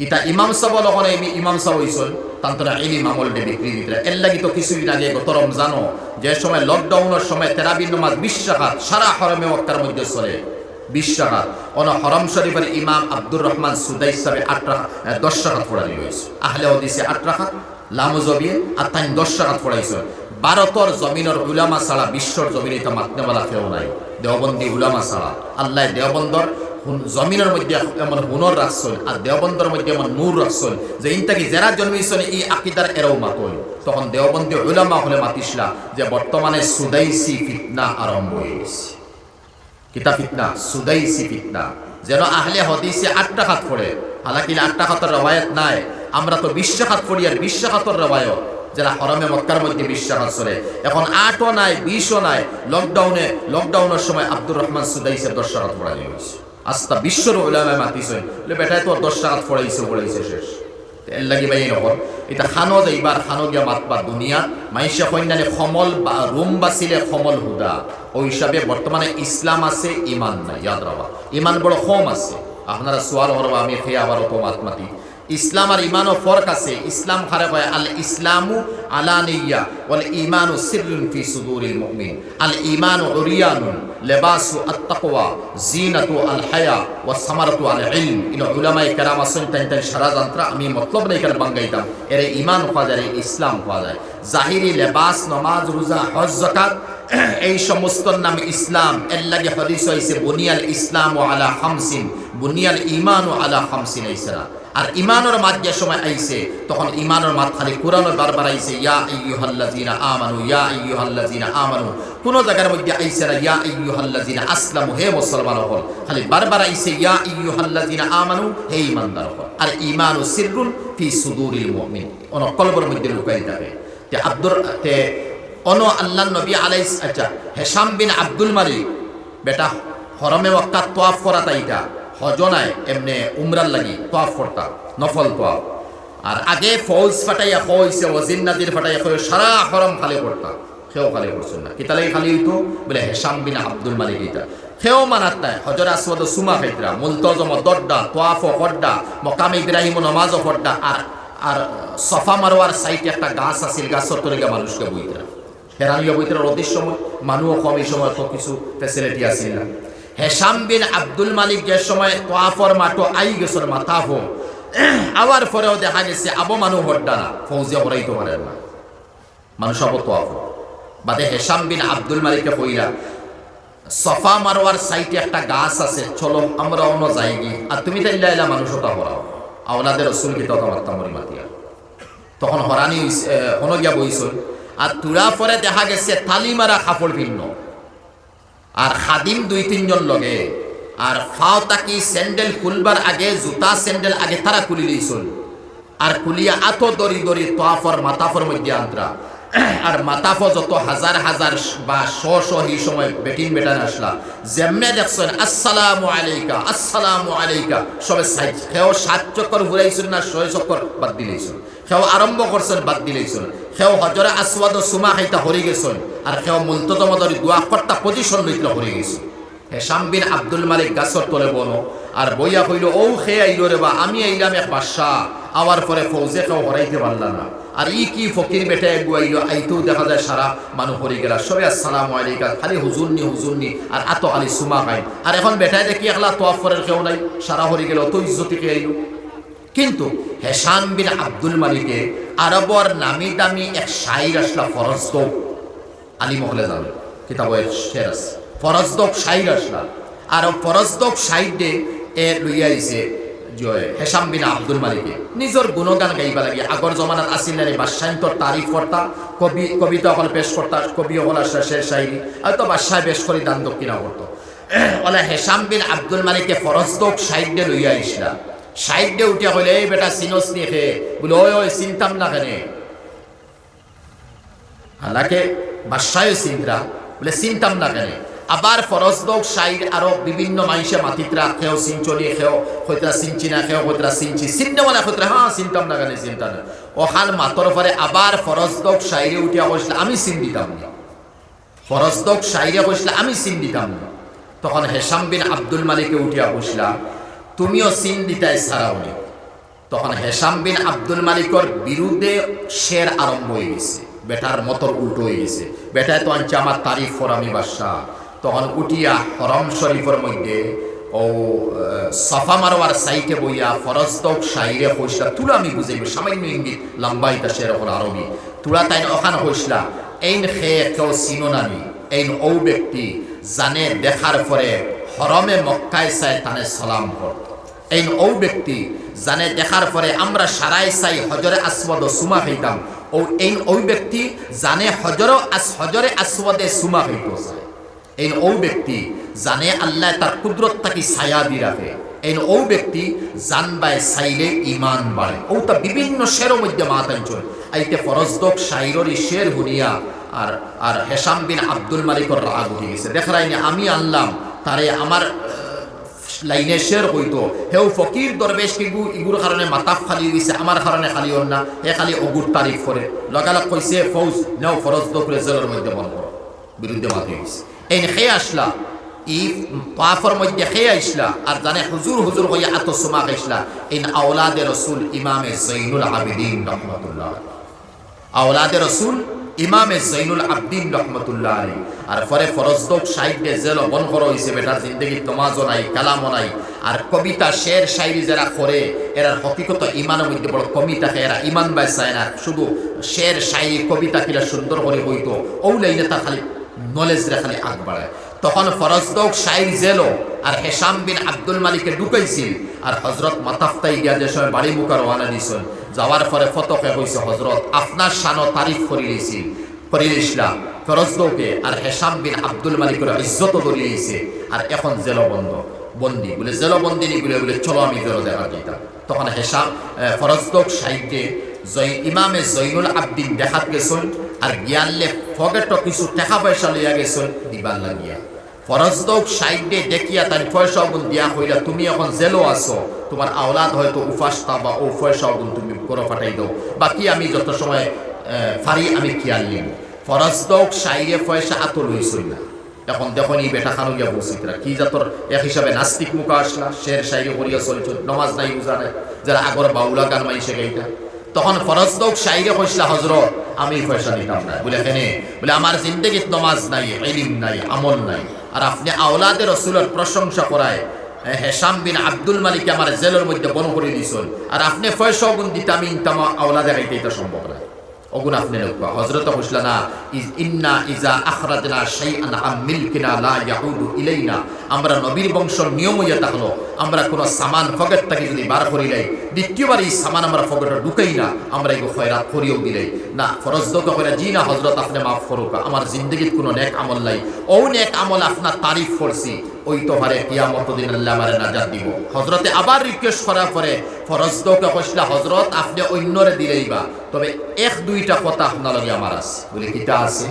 ইটা ইমাম সাহেব হলো ওখানে ইমাম সাহেব হয়েছিল। তান্তরা ইলিম আমল ডে বিক্রি দিতে এর লাগি তো কিছুদিন আগে গত রমজানও যে সময় লকডাউনের সময় তেরাবির নামাজ 20 রাকাত সারা হরমে মক্কার মধ্যে চলে। 20 রাকাত অন হরম শরীফের ইমাম আব্দুর রহমান সুদাইস সাহেব 10 রাকাত পড়ালি হয়েছে। আহলে হাদিসে 8 রাকাত, লামুজবিয়ে আর তাই 10 রাকাত পড়াইছে। ভারতের জমিনের উলামা ছাড়া বিশ্বর জমিনে এটা মাতনেওয়ালা কেউ নাই, দেওবন্দি উলামা ছাড়া। আল্লাহ দেওবন্দর জমিনের মধ্যে এমন হুনর রাখছেন আর দেওবন্দর মধ্যে এমন নূর রাখছেন যে ইনটাকে যারা জন্মিয়েছেন এই আকিদার এরাও মাতল। তখন দেওবন্দি উলামা হলে মাতিসলা যে বর্তমানে সুদাইসি ফিতনা আরম্ভ হয়েছে। কিতা ফিতনা? সুদাইসি ফিতনা। যেন আহলে হাদিসে 8 রাকাত পড়ে, হালাকি 8 রাকাতের রওয়ায়াত নাই। আমরা তো 20 রাকাত পড়ি আর 20 রাকাতের রওয়ায়াত যারা হরমে মক্কার মধ্যে 20 রাকাত চলে। এখন 8ও নাই, 20ও নাই। লকডাউনের সময় আব্দুর রহমান সুদাইসের 10 রাকাত পড়ানো হয়েছে। আস্তা বিশ্বর উলামায়ে মাতিছেন বলে বেটায় তো 10 রাকাত পড়াইছে শেষ। এর লাগি ভাই নকল এটা খানো যাইবার খানো গিয়া মাতবার দুনিয়া মাইশা কন্যানে সমল বা রুম বাসিলে সমল হুদা। ওই হিসাবে বর্তমানে ইসলাম আছে, ইমান নাই। ইয়াদ রাখবা, ইমান বড় কম আছে। আপনারা সোয়াল করবা, আমি খেয়ে আবার অত মাতমাতি। ইসলাম আর ইমানও ফরক আছে। ইসলাম খারে কয় আল ইসলামু আলানিয়া ওয়াল ঈমানু সিররুন ফি সুদুরিল মুমিন। আল ঈমানু উরিয়ানুন লিবাসু আত-তাকওয়া জিনাতু আল হায়া ওয়া সামারাতু আল ইলম। ইনো উলামায়ে কেরাম আছেন তাই সারা যন্ত্র আমি মতলব নাই করে বাঙ্গাইতাম। এর ঈমান পাওয়া যায়, ইসলাম পাওয়া যায়। জাহিরি লেবাস, নামাজ, রোজা, হজ, যাকাত এই সমস্ত নাম ইসলাম। এর লাগে হাদিস হইছে বুনিয়াল ইসলামু আলা খামসিন বুনিয়াল ঈমানু আলা খামসিন আইসা। আর ইমানের মাত যে সময় আইছে তখন ইমানের মাত খালি কোরআনের বারবার আইছে ইয়া আইয়ুহাল্লাযিনা আমানু, ইয়া আইয়ুহাল্লাযিনা আমানু। কোন জায়গার মধ্যে আইছে না ইয়া আইয়ুহাল্লাযিনা আসলামু, হে মুসলমান হল। খালি বারবার আইছে ইয়া আইয়ুহাল্লাযিনা আমানু, হে ইমানদার হল। আর ঈমানু সিররুন ফি সুদুরিল মুমিন, অন কলবের মধ্যে লুকাই থাকে। তে আল্লাহর নবী আলাইহিস হেশাম বিন আব্দুল মালিক বেটা হরমে মক্কা তোয়াফ করা তাইটা হজনায় এমনি উমরার লাগি তোয়াফ করতা, নফল তোয়াফ। আর আগে ফৌজ ফাটাইয়া হইছে, ওয়াজিন নাজির ফাটাইয়া হয়ে সারা হরম খালি করতা। সেও খালি করছেন না, কিতা লাগি খালি হইতো বলে হেশাম বিন আব্দুল মালিক এটা সেও মানাত নাই। হজর আসওয়াদ সুমা খাইতরা, মুলতজম দড্ডা, তোয়াফ ফড্ডা, মকাম ইব্রাহিম নামাজ ফড্ডা। আর সফা মারোয়ার সাইটে একটা গাছ আছিল, গাছের তরিকা মানুষকে বইতরা হেরানিয়া বইতরা। রোদের সময় মানুষ কম, এই সময় তো কিছু ফেসিলিটি আছিল না। হেশাম বিন আব্দুল মালিক যে সময় তোয়াফর মাঠো আই গেছর মাথাফ আবার পরেও দেখা গেছে আবো মানুষ হড্ডা না, ফৌজে হরাইতে পারেন না মানুষ আবো তোয়াফ বাদে। হেশাম বিন আব্দুল মালিককে কইরা সফা মারোয়ার সাইটে একটা গাছ আছে, চলো আমরা অন্য যাইগি। আর তুমি তাই লাইলা মানুষ ওটা হরাও, আওলাদের রসুল কি তথা মরি মাতিয়া। তখন হরানি হনো গিয়া বইছল। আর তুরা পরে দেখা গেছে তালি মারা কাপড় ভিন্ন আর খাদিম 2-3 জন লগে। আর ফাও তাকি স্যান্ডেল খুলবার আগে জুতা স্যান্ডেল আগে তারা খুলি লইছল। আর খুলিয়া আত দরি দরি তোয়াফর মাতাফর মধ্যে আন্তরা। আর মাতাফ যত হাজার হাজার বা শ এই সময় বেটিন বেটান আসলা, যেমনে দেখছেন আসসালামু আলাইকা আসসালামু আলাইকা সবে সেও 7 চক্কর ঘুরাইছেন না 6 চক্কর বাদ দিলেইছেন। সেও আরম্ভ করছেন বাদ দিলেইছেন। সেও হজরে আসওয়াদ সুমা খাইতা হরি গেছেন। আর সেও মুলতজম দরি দোয়া করতা পজিশন লইতলা হরি গেছে। হেশাম বিন আব্দুল মালিক গাছর তলে বনো আর বইয়া কইল ও খে আইল রে বা আমি আইলাম এক বাদশা। আওয়ার পরে ফৌজে কেউ হরাইতে পারলা না। আর ই কি ফকির বেটা গুয়াইলো আইতেও দেখা যায় সারা মানুষ হরি গেলা সবে আসসালামু আলাইকা খালি হুজুরনি আর আত খালি সুমা খাই আর এখন বেটায় দেখি একলা তোয়াফ করার কেউ নাই সারা হরি গেল তো ইজ্জতি কে আইলো। কিন্তু হেশাম বিন আব্দুল মালিকে আরবর নামি দামি এক শাইর আসলা ফরজদক আলী মহলে যাবে কিতাবের শের আছে ফরজদক শাইর আসলা আর ফরজদক শাইরে এ লইয়া আইছে হেশাম বিন আব্দুল মালিকে নিজের গুণগান গাইবা লাগে। আগর জমানাত আসিল না বাদশাহিন্তর তারিফ করতা কবিতা হল পেশ করতা কবি হল আসলা শের শাইরি হয়তো বাদশাহ বেশ করে দান দক্ষিণা করতো ওলা হেশাম বিন আব্দুল মালিকে ফরজদক শাইরে লইয়া আইসলা। সাইডে উঠে হইলে এই বেটা সিনোস নিয়ে খেয়ে বলে ওই চিনতাম না কেন হালাকে বাদশাহ চিন্তা বলে চিনতাম না কেন। আবার ফরজদক সাইড আরো বিভিন্ন মানুষে মাতিত্রা খেও চিনচলি খেও হইতরা চিনচি না খেও হইতরা চিনচি চিননেওয়ালা হইতরা হ্যাঁ চিনতাম না কেন চিন্তা না ওখান মাতর পরে আবার ফরজদক সাইডে উঠিয়া বসলে আমি চিন দিতাম না ফরজদক সাইডে বসলে আমি চিন দিতাম না। তখন হেশাম বিন আব্দুল মালিকে উঠিয়া বসলা তুমিও চিন দিতাই সারাউনি। তখন হেশাম বিন আব্দুল মালিকর বিরুদ্ধে শের আরম্ভ হয়ে গেছে বেটার মতর উল্টো হয়ে গেছে বেটায় তো আনছে আমার তারিফ কর আমি বাদশাহ। তখন উঠিয়া হরম শরীফের মধ্যে ও সাফা মারোয়ার সাইটে বইয়া ফরজদক শাইরে হইসলা তুলা আমি বুঝাইব সামান্য ইঙ্গিত লম্বাইতা শের হল আরবি তুলা তাই ওখান হইসলা এইন খেয়ে কেউ চিনো নামি এইন ও ব্যক্তি জানে দেখার পরে হরমে মক্কায় চাই তানে সালাম করত এই ও ব্যক্তি জানে দেখার পরে আমরা সারাই চাই হজরে আসওয়াদ সুমা খাইতাম ও এই ওই ব্যক্তি জানে হজরে আসওয়াদে সুমা খাইতো এই ও ব্যক্তি জানে আল্লাহ তার কুদরত তাকে ছায়া দি রাখে এই ও ব্যক্তি জানবায় চাইলে ইমান বাড়ে ও তা বিভিন্ন শেরের মধ্যে মাতাঞ্চল আইতে ফরজদক শাইররি শের হুনিয়া আর হেশাম বিন আব্দুল মালিকর রাগ উঠে গেছে দেখারাইনি আমি আনলাম তারে আমার লাইনে শের হইতো হেউ ফকির দরবেশ কিগু ইগুর কারণে মাতাফ খালি দিছে আমার কারণে খালি হল না হে খালি অগুর তারিফ করে লগালগ কইছে ফৌজ নেও ফরজদক রেজলের মধ্যে বন্ধ করো বিরুদ্ধে মাতি গেছে এই খেয়ে আসলা ই পাফর মধ্যে খেয়ে আসলা আর জানে হুজুর হুজুর হইয়া আত সুমা খাইসলা ইন আওলাদে রসুল ইমামে জৈনুল আবিদিন রহমতুল্লাহ আওলাদে রসুল ইমামে জৈনুল আবদিন রহমতুল্লাহ আলী আর পরে ফরজদক সাহিত্যে জেল বন করা হয়েছে বেটার জিন্দগি নমাজও নাই কালামও নাই আর কবিতা শের শায়রি যারা করে এরা হকিকত ইমানের মধ্যে বড় কমি থাকে এরা ইমান বাই চায় না শুধু শের শায়রি কবিতা কিলা সুন্দর করে হইতো ও লাইনে তার খালি নলেজ রে খালি আগ বাড়ায়। তখন ফরজদক শায়রি জেল আর হেশাম বিন আব্দুল মালিকে ঢুকাইছিল আর হজরত মাতাফতাই গিয়া যে সময় বাড়ি মুখা রওনা দিয়েছেন যাওয়ার পরে ফতকে হয়েছে হজরত আপনার শানো তারিফ করিলেছিলাম ফরজদকে আর হেশাম বিন আব্দুল মালিকের ইজ্জত ধরিয়েছে আর এখন জেল বন্দি বলে জেল বন্দি নি বলে চলো আমি জেল দেখা যেতাম। তখন হেশাম ফরজদক সাহিত্যে ইমামে জৈনুল আবদিন দেখাত গেছেন আর গিয়ানলে ফগেট কিছু টাকা পয়সা লইয়া গেছেন দিবার লাগিয়া ফরজদক সাইডে দেখিয়া তার পয়সা গুণ দিয়া হইলা তুমি এখন জেলও আসো তোমার আওলাদ হয়তো উফাসতা বা ও পয়সা গুণ তুমি করে ফাটাই দাও বাকি আমি যত সময় ফারি আমি খেয়াল নিব। ফরজদক সাইডে পয়সা আত লইছই না এখন দেখুন এই বেটা খানো গিয়া বলছিতরা কি যাতর এক হিসাবে নাস্তিক মুখা আসলা শের সাইডে করিয়া চলছ নমাজ নাই বুঝা নাই যারা আগর বাউলা গান মাইছে গাইতা তখন ফরজদক সাইডে কইসলা হজরত আমি পয়সা নিতাম না বলে কেনে বলে আমার জিন্দগিত নমাজ নাই ইলম নাই আমল নাই আর আপনি আওলাদে রসুলের প্রশংসা করায় হেশাম বিন আব্দুল মালিক আমার জেলের মধ্যে বন করে দিয়েছেন আর আপনি পয়সা গুণ দিতাম ইনতাম আওলাদে গাইতে এটা সম্ভব না অগুণ আপনি লোকা হজরত কইসলা না ইন্না ইজা আখরাজনা শাইআন আম মিলকিনা লা ইয়াউদু ইলাইনা আমরা নবীর বংশের নিয়ম হইয়া থাকলো আমরা কোন সামান ফগেট থেকে যদি বার করিলাই দ্বিতীয়বার এই সামান আমরা ফগেটে ঢুকাই না আমরা এগো খয়রাত করিও দিলাই না ফরজদক কইরা জি না হযরত আপনি মাফ করুক আমার জিন্দেগীত কোনো নেক আমল নাই ও নেক আমল আপনার তারিফ করছি ওই তো হারে কিয়ামত দিন আল্লাহ আমারে নাজাত দিব। হযরতে আবার রিকোয়েস্ট করার পরে ফরজদক কইসলা হযরত আপনি অন্যরে দিলেইবা তবে এক দুইটা কথা আপনার লগে আমার আছে বলে কিটা আছে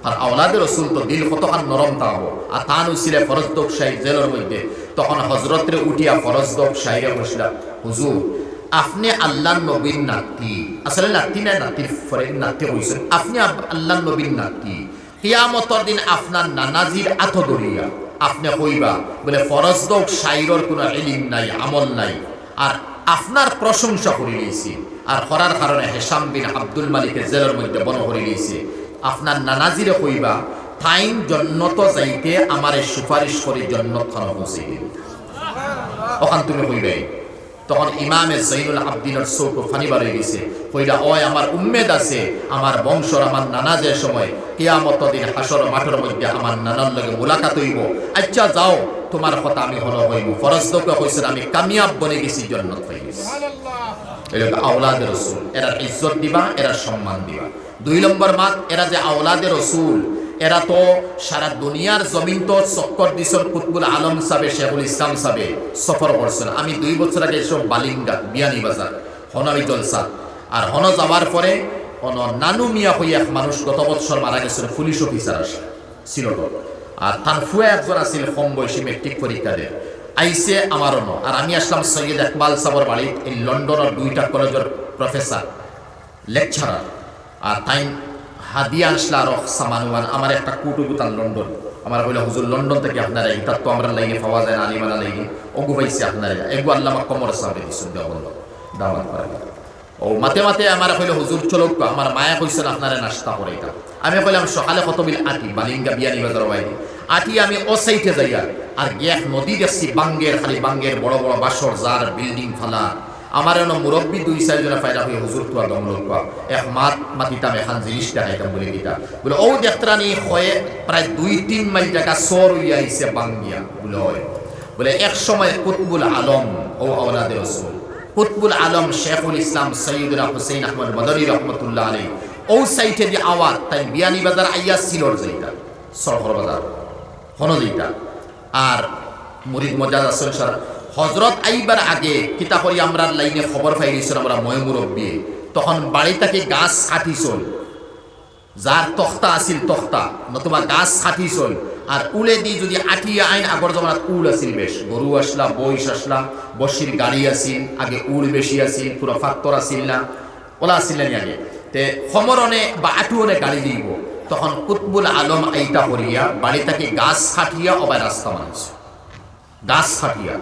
আর আওলাদে রসুল তো দিল কতখান নরম তাবো আর তান উছিলে ফরজদক শাহী জেলের মধ্যে তখন হজরতরে উঠিয়া ফরজদক শাহীরে বসলা হুজুর আপনি আল্লাহ নবীর নাতি আসলে নাতি না নাতির পরে নাতি হইছেন আপনি আল্লাহ নবীর নাতি কিয়ামতের দিন আপনার নানাজির আতো দরিয়া আপনি কইবা বলে ফরজদক শাহীর কোনো ইলম নাই আমল নাই আর আপনার প্রশংসা করে নিয়েছি, আর করার কারণে হেশাম বিন আব্দুল মালিকের জেলের মধ্যে বন করে নিয়েছি। আপনার নানাজিরে কইবা ফাইন জন্নত যাইতে আমারে সুপারিশ করে জন্নত খানা পৌঁছে দিন, ওখান তুমি কইবে। তখন ইমামে জৈনুল আবদিনের চোখ ফানিবার হয়ে গেছে, কইরা ওই আমার উম্মেদ আছে, আমার বংশর আমার নানা যে সময় কিয়ামত দিন হাসর মাঠের মধ্যে আমার নানার লগে মুলাকাত হইব। আচ্ছা যাও, তোমার কথা আমি হলো হইব। ফরজদকে কইছেন আমি কামিয়াব বনে গেছি, জন্নত হয়ে গেছি। এরা আওলাদের রাসূল, এরা ইজ্জত দিবা, এরা সম্মান দিবা। 2 নম্বর মাত, এরা যে আওলাদের রাসূল, এরা তো সারা দুনিয়ার জমিন তো চক্কর দিছর কুতবুল আলম সাহেব, শেখুল ইসলাম সাহেব সফর করছেন। আমি 2 বছর আগে এসব বালিঙ্গা বিয়ানীবাজার হনাবি জলসা, আর হন যাওয়ার পরে হন নানু মিয়া হইয়া এক মানুষ গত বছর মারা গেছেন, পুলিশ অফিসার ছিল, আর তার ফুয়া একজন আছিল কম বয়সী, মেট্রিক পরীক্ষা দেয় আইসে আমারও ন। আর আমি আসলাম সৈয়দ ইকবাল সাবর বাড়ি, এই লন্ডনের 2টা কলেজের প্রফেসর লেকচারার, আর তাই হাদিয়া আসলা আর সামানুয়ান আমার একটা কুটুকুতান লন্ডন। আমার বলে হুজুর লন্ডন থেকে আপনারা ইতার তো আমরা লাইনে পাওয়া যায় না, আলিমানা লাইনে ওগু পাইছে আপনারা এগু আল্লামা কমর সাহেব দিচ্ছেন দেওয়া দাওয়াত করে। ও মাতে মাতে আমার কইলে হুজুর চলো, আমার মায়া কইছেন আপনারা নাস্তা করে এটা। আমি কইলাম সকালে কত বিল আটি বালিঙ্গা বিয়ানীবাজার বাইরে আটি, আমি ও সাইটে যাই আর গিয়ে নদী দেখছি বাঙ্গের, খালি বাঙ্গের বড় বড় বাসর জার বিল্ডিং ফালা। আমার এনে মুরব্বী 2-4 জনে ফায়দা হয়ে হুজুর তোয়া দমল এক মাত মাতিতাম এখান জিনিসটা খাইতাম বলে দিতা বলে ও দেখতানি হয়ে প্রায় 2-3 মাইল জায়গা সর হইয়া আইছে বাঙ্গিয়া বলে হয়। বলে এক সময় কুতবুল আলম ও আওলাদের রাসূল কুতবুল আলম শেখুল ইসলাম সৈয়দুনা হুসাইন আহমদ মদনী রহমতুল্লাহ আলাইহি ও সাইটে যে আওয়াজ তাই বিয়ানীবাজার আইয়া সিলর যাইতা সরহর বাজার হন যাইতা। আর মুরিদ মজাজ আসল সারা হজরত আইবার আগে কিতা করি আমরা লাইনে খবর পাই গেছিল, আমরা ময়মুরব্বী তখন বাড়ি থেকে গাছ কাটিছল, যার তখ্তা আছিল তখ্তা নতুবা গাছ কাটিছল, আর উলে দি যদি আটিয়া আইন আগর জমানাত উল আছিল বেশ, গরু আসলা বইস আসলা বসির গাড়ি আছিল, আগে উল বেশি আছিল, পুরো ফাত্তর আছিল না, ওলা আছিল না আগে তে সমরণে বা আটুয়নে গাড়ি দিব। তখন কুতবুল আলম আইতা করিয়া বাড়ি থেকে গাছ কাটিয়া অবাই রাস্তা বানাইছে, গাছ কাটিয়া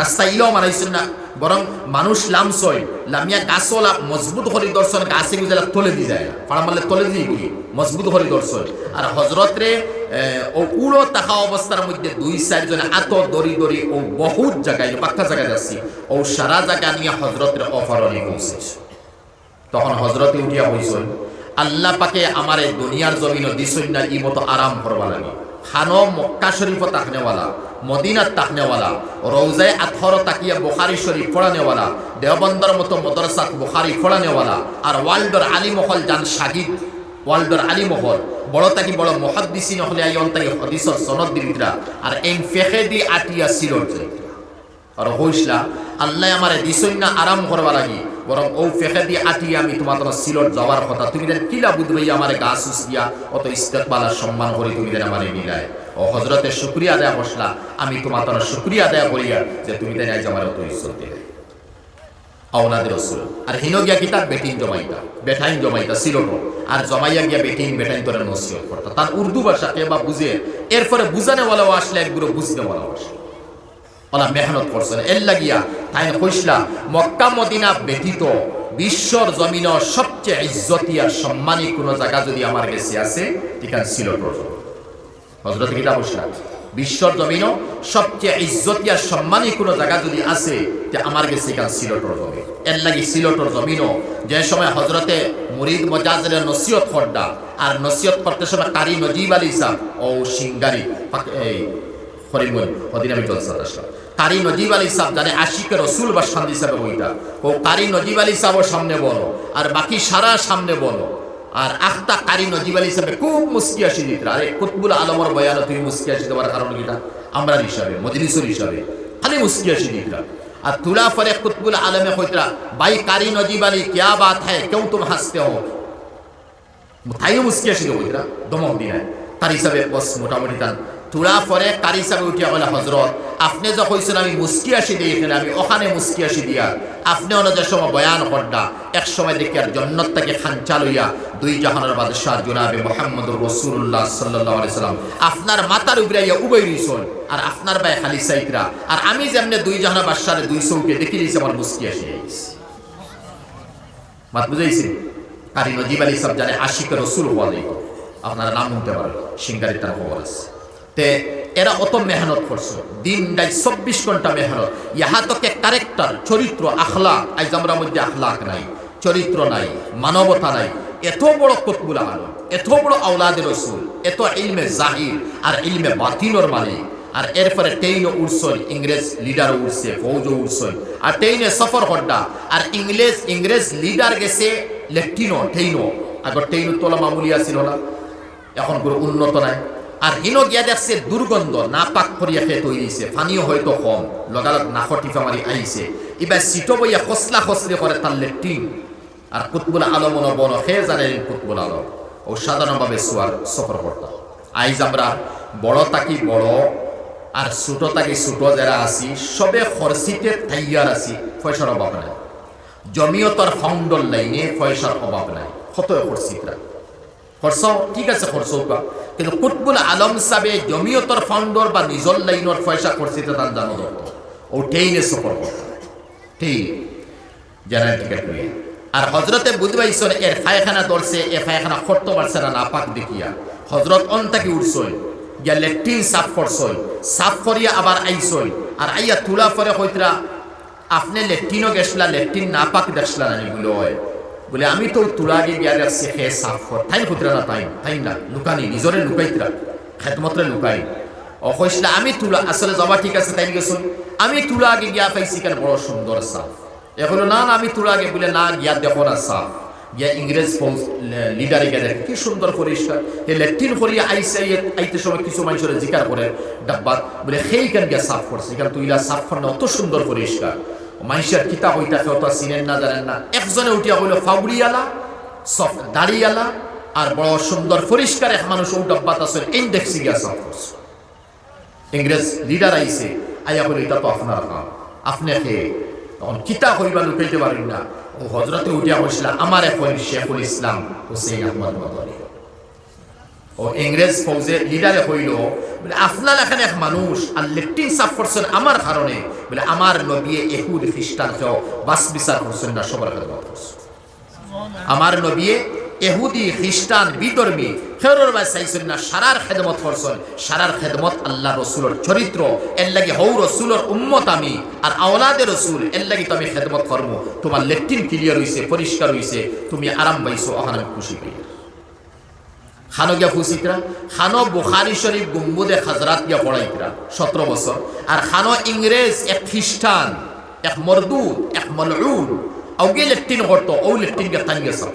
রাস্তা ইলেও মানাইছেন না, বরং মানুষ লামছয় লামিয়া গাছলা মজবুত হরি দর্শন গাছে গুজেলা তলে দি যায় না, ফাড়া মারলে তলে দিয়ে গুলি মজবুত হরি দর্শন। আর হজরত রে ও উড়ো তাকা অবস্থার মধ্যে 2-4 জনে আত দড়ি দড়ি ও বহুত জায়গায় পাক্কা জায়গায় যাচ্ছি, ও সারা জায়গা নিয়ে হজরত রে অফরণে পৌঁছেছে। তখন হজরতে উঠিয়া হইছেন আল্লাহ পাকে আমারে দুনিয়ার জমিন দিছই না ই মতো আরাম করবা লাগে। খানো মক্কা শরীফ তাকনেওয়ালা, মদিনার তাকনেওয়ালা, রৌজায় আথর তাকিয়া বুখারি শরীফ পড়ানেওয়ালা, দেওবন্দর মতো মদরসাত বুখারি পড়ানেওয়ালা, আর ওয়ার্ল্ডর আলিমহল যান শাহিদ, ওয়ার্ল্ডর আলিমহল বড় তাকি বড় মুহাদ্দিসিন হলে আইন তাই হাদিসর সনদ দিরা, আর এই ফেখেদি আটিয়া সিলর আর হইসলা আল্লাহ আমারে দিছই না আরাম করবা লাগি, বরং ও ফেখেদি আটিয়া আমি তোমার সিলট যাওয়ার কথা, তুমি দেন কিলা বুঝবে আমারে গাছ উসিয়া অত ইস্তেকবাল সম্মান করি তুমি দেন আমারে মিলায়। ও হজরতের শুকরিয়া আদায় করছিলা, আমি তোমার শুকরিয়া আদায় করিয়া যে তুমি দেন আজ আমার অত ইজ্জত দিলে আওলাদের রাসূল। আর হিনো গিয়া কি তার বেটিন জমাইতা বেটাইন জমাইতা সিলট, আর জমাইয়া গিয়া বেটিন বেটাইন তোরে নসিহত করতা, তার উর্দু ভাষা কে বা বুঝে এরপরে বুঝানেওয়ালাও আসলে একগুলো বুঝনেওয়ালাও আসলে ওলা মেহনত করছেন। এর লাগিয়া তাই কইসলা মক্কা মদিনা ব্যতীত বিশ্বর জমিন সবচেয়ে ইজ্জতি আর সম্মানী কোনো জায়গা যদি আমার কাছে আছে এখানে সিলট। হযরত কিতা কইসলা বিশ্বর জমিন সবচেয়ে ইজ্জতি আর সম্মানী কোনো জায়গা যদি আছে তে আমার কাছে এখানে সিলটর জমিন। এর লাগি সিলটর জমিন যে সময় হজরতে মুরিদ মজাজের নসিহত করডা, আর নসিহত করতে সময় কারি নজিব আলী সাহেব ও সিঙ্গারি এই হরিমুল হদিনামি জলসা আসলাম, কারি নজিব আলী সাহেব জানে আশিকের রসুল বা শান্তি সাহেব ওইটা, ও কারি নজিব আলী সাহেবের সামনে বলো, আর বাকি সারা সামনে বলো। আর আখতা কারি নজিব আলী সাহেব খুব মুস্কি আসি দিত, আরে কুতবুল আলমর বয়ান তুমি মুস্কি আসি দেওয়ার কারণ কিটা আমরা হিসাবে মজলিসুর হিসাবে খালি মুস্কি আসি দিতরা। আর তুলা ফরে কুতবুল আলমে কইতরা ভাই কারি নজিব আলী क्या बात है क्यों तुम हंसते हो, তাইও মুস্কি আসি কইতরা দমক দিনায় তার হিসাবে বস মোটামুটি তার তুলা ফরে কারি হিসাবে উঠিয়া বলে হজরত আপনি যখন কইছেন আমি মুস্কি আসি দিই এখানে, আমি ওখানে মুস্কি আসি দিয়া আপনি অনেক সময় বয়ান করডা, এক সময় দেখি আর জন্নত থেকে খাঞ্চা লইয়া দুই জাহানের বাদশাহ জনাবে মুহাম্মদুর রাসূলুল্লাহ সাল্লাল্লাহু আলাইহি সাল্লাম আপনার মাথার উপরে উবাই রইছেন, আর আপনার ভাই খালি সাইতরা, আর আমি যেমনে দুই জাহানের বাদশারে দুই চৌকে দেখি দিয়েছি আমার মুস্কি আসি আইছে। মাত বুঝাইছি? কারি নজিব আলী সাহেব জানে আশিক রসুল বলে, আপনারা নাম শুনতে পারেন, সিঙ্গারির তার খবর আছে। তে এরা অত মেহনত করছে, দিন রাত 24 ঘন্টা মেহনত, ইহা তোকে ক্যারেক্টার চরিত্র আখলাক, আজ আমরা মধ্যে আখলাক নাই, চরিত্র নাই, মানবতা নাই। এত বড় কুতবুল আলম, এত বড় আওলাদে রসুল, এত ইলমে জাহির আর ইলমে বাতিনর মালিক, আর এরপরে ট্রেইনও উঠছই, ইংরেজ লিডারও উঠছে, ফৌজও উঠছই, আর ট্রেইনে সফর করডা, আর ইংরেজ লিডার গেছে লেফটিনো ট্রেইনও, আগর ট্রেইনও তোলা মামুলি আসছিল না, এখন কোনো উন্নত নাই। আর হিনো গিয়া দেখছে দুর্গন্ধ, না পাক করিয়া খেয়ে তৈরিছে, পানিও হয়তো কম, লগালগ নাকর টিপা মারি আইছে, এবার সিটো বইয়া খসলা খসলি করে তার লেফটিন। আর কুতবুল আলম বন খেয়ে জানেন কুতবুল আলম ও সাধারণভাবে সফর করতাম। আইজ আমরা বড় তাকি বড় আর ছোট তাকি ছোট যারা আছি সবে খরচিতে তাইয়ার আছি, পয়সার অভাব নাই, জমিয়তর ফাউন্ডর লাইনে পয়সার অভাব নাই, কত খরচিতরা খরচ ঠিক আছে খরচ হোকা, কিন্তু কুতবুল আলম সাবে জমিয়তর ফাউন্ডর বা নিজর লাইনের পয়সা খরচিতে তার জানো দরত ও ট্রেইনে সফর করতাম, ঠিক জেনারেল টিকেট নিয়ে। আর হজরতে বুধবাইছন এর ফায়খানা ধরছে, এ ফায়খানা করতে পারছে না, না পাক দেখিয়া হজরত অন্তাকি উঠছই, গিয়া লেট্রিন সাফ করছই, সাফ করিয়া আবার আইসই, আর আইয়া তুলা পরে হইতরা আপনি লেট্রিনও গেছলা, লেট্রিন না পাক দেখলা না বলে হয়, বলে আমি তো তুলা গিয়ে গিয়া দেখছি হে সাফ কর, তাই হইতরা না, তাই না লুকানি নিজরে লুকাইতরা খেদমতরে লুকাই ও কইসলা আমি তুলা আসলে জমা ঠিক আছে তাই গেছুন, আমি তুলা আগে গিয়া পাইছি কেন বড় সুন্দর সাফ, এখন না আমি তুলা আগে বলে না গিয়া দেখো না সাফ, গিয়া ইংরেজ ফৌজ লিডারে গিয়া দেখে কি সুন্দর পরিষ্কার, এই ল্যাট্রিন করিয়া আইতে সময় কিছু মানুষের জিকার করে ডাব্বাত বলে সেইখান গিয়া সাফ করছে, এখানে তুইলা সাফ করে অত সুন্দর পরিষ্কার, মানুষের কিতাব হইতাছে অত চিনেন না জানেন না, একজনে উঠিয়া হইল ফাউড়িয়ালা সফট দাড়িয়ালা আর বড় সুন্দর পরিষ্কার এক মানুষ ও ডাব্বাত আছে এই দেখছি গিয়া সাফ করছে। ইংরেজ লিডার আইছে, আইয়া বলে এটা তো আপনার কাম, আপনাকে তখন কিতাব হইবা লুকাইতে পারেন না, ও হজরতে উঠিয়া বসলা আমার এখন শেখুল ইসলাম হুসেইন আহমদ মদনী ও ইংরেজ ফৌজের লিডারে হইল বলে আপনার এখানে এক মানুষ আর লেট্রিন সাফ করছেন আমার কারণে, বলে আমার নবী ইহুদ খ্রিস্টান কেউ বাস বিচার করছেন না, সবার খেদমত করছেন, আমার নবী ইহুদি খ্রিস্টান বিধর্মী খেরোর বাই চাইছেন না, সারার খেদমত করছেন, সারার খেদমত আল্লাহ রসুলের চরিত্র, এর লাগি হৌ রসুলের উম্মত আমি আর আওলাদে রসুল, এর লাগি তো আমি খেদমত করবো, তোমার লেট্রিন ক্লিয়ার হইছে, পরিষ্কার হইছে, তুমি আরাম পাইছো, ওখানে আমি খুশি পাই। খানো গিয়া ফুসিকরা, খানো বুখারি শরীফ গুম্বুদে খাজরাত গিয়া পড়াইকরা 17 বছর, আর খানো ইংরেজ এক খ্রিস্টান এক মরদুদ এক মলউন ওগে লেট্রিন করতো, ও লেট্রিন গে তান গেছে,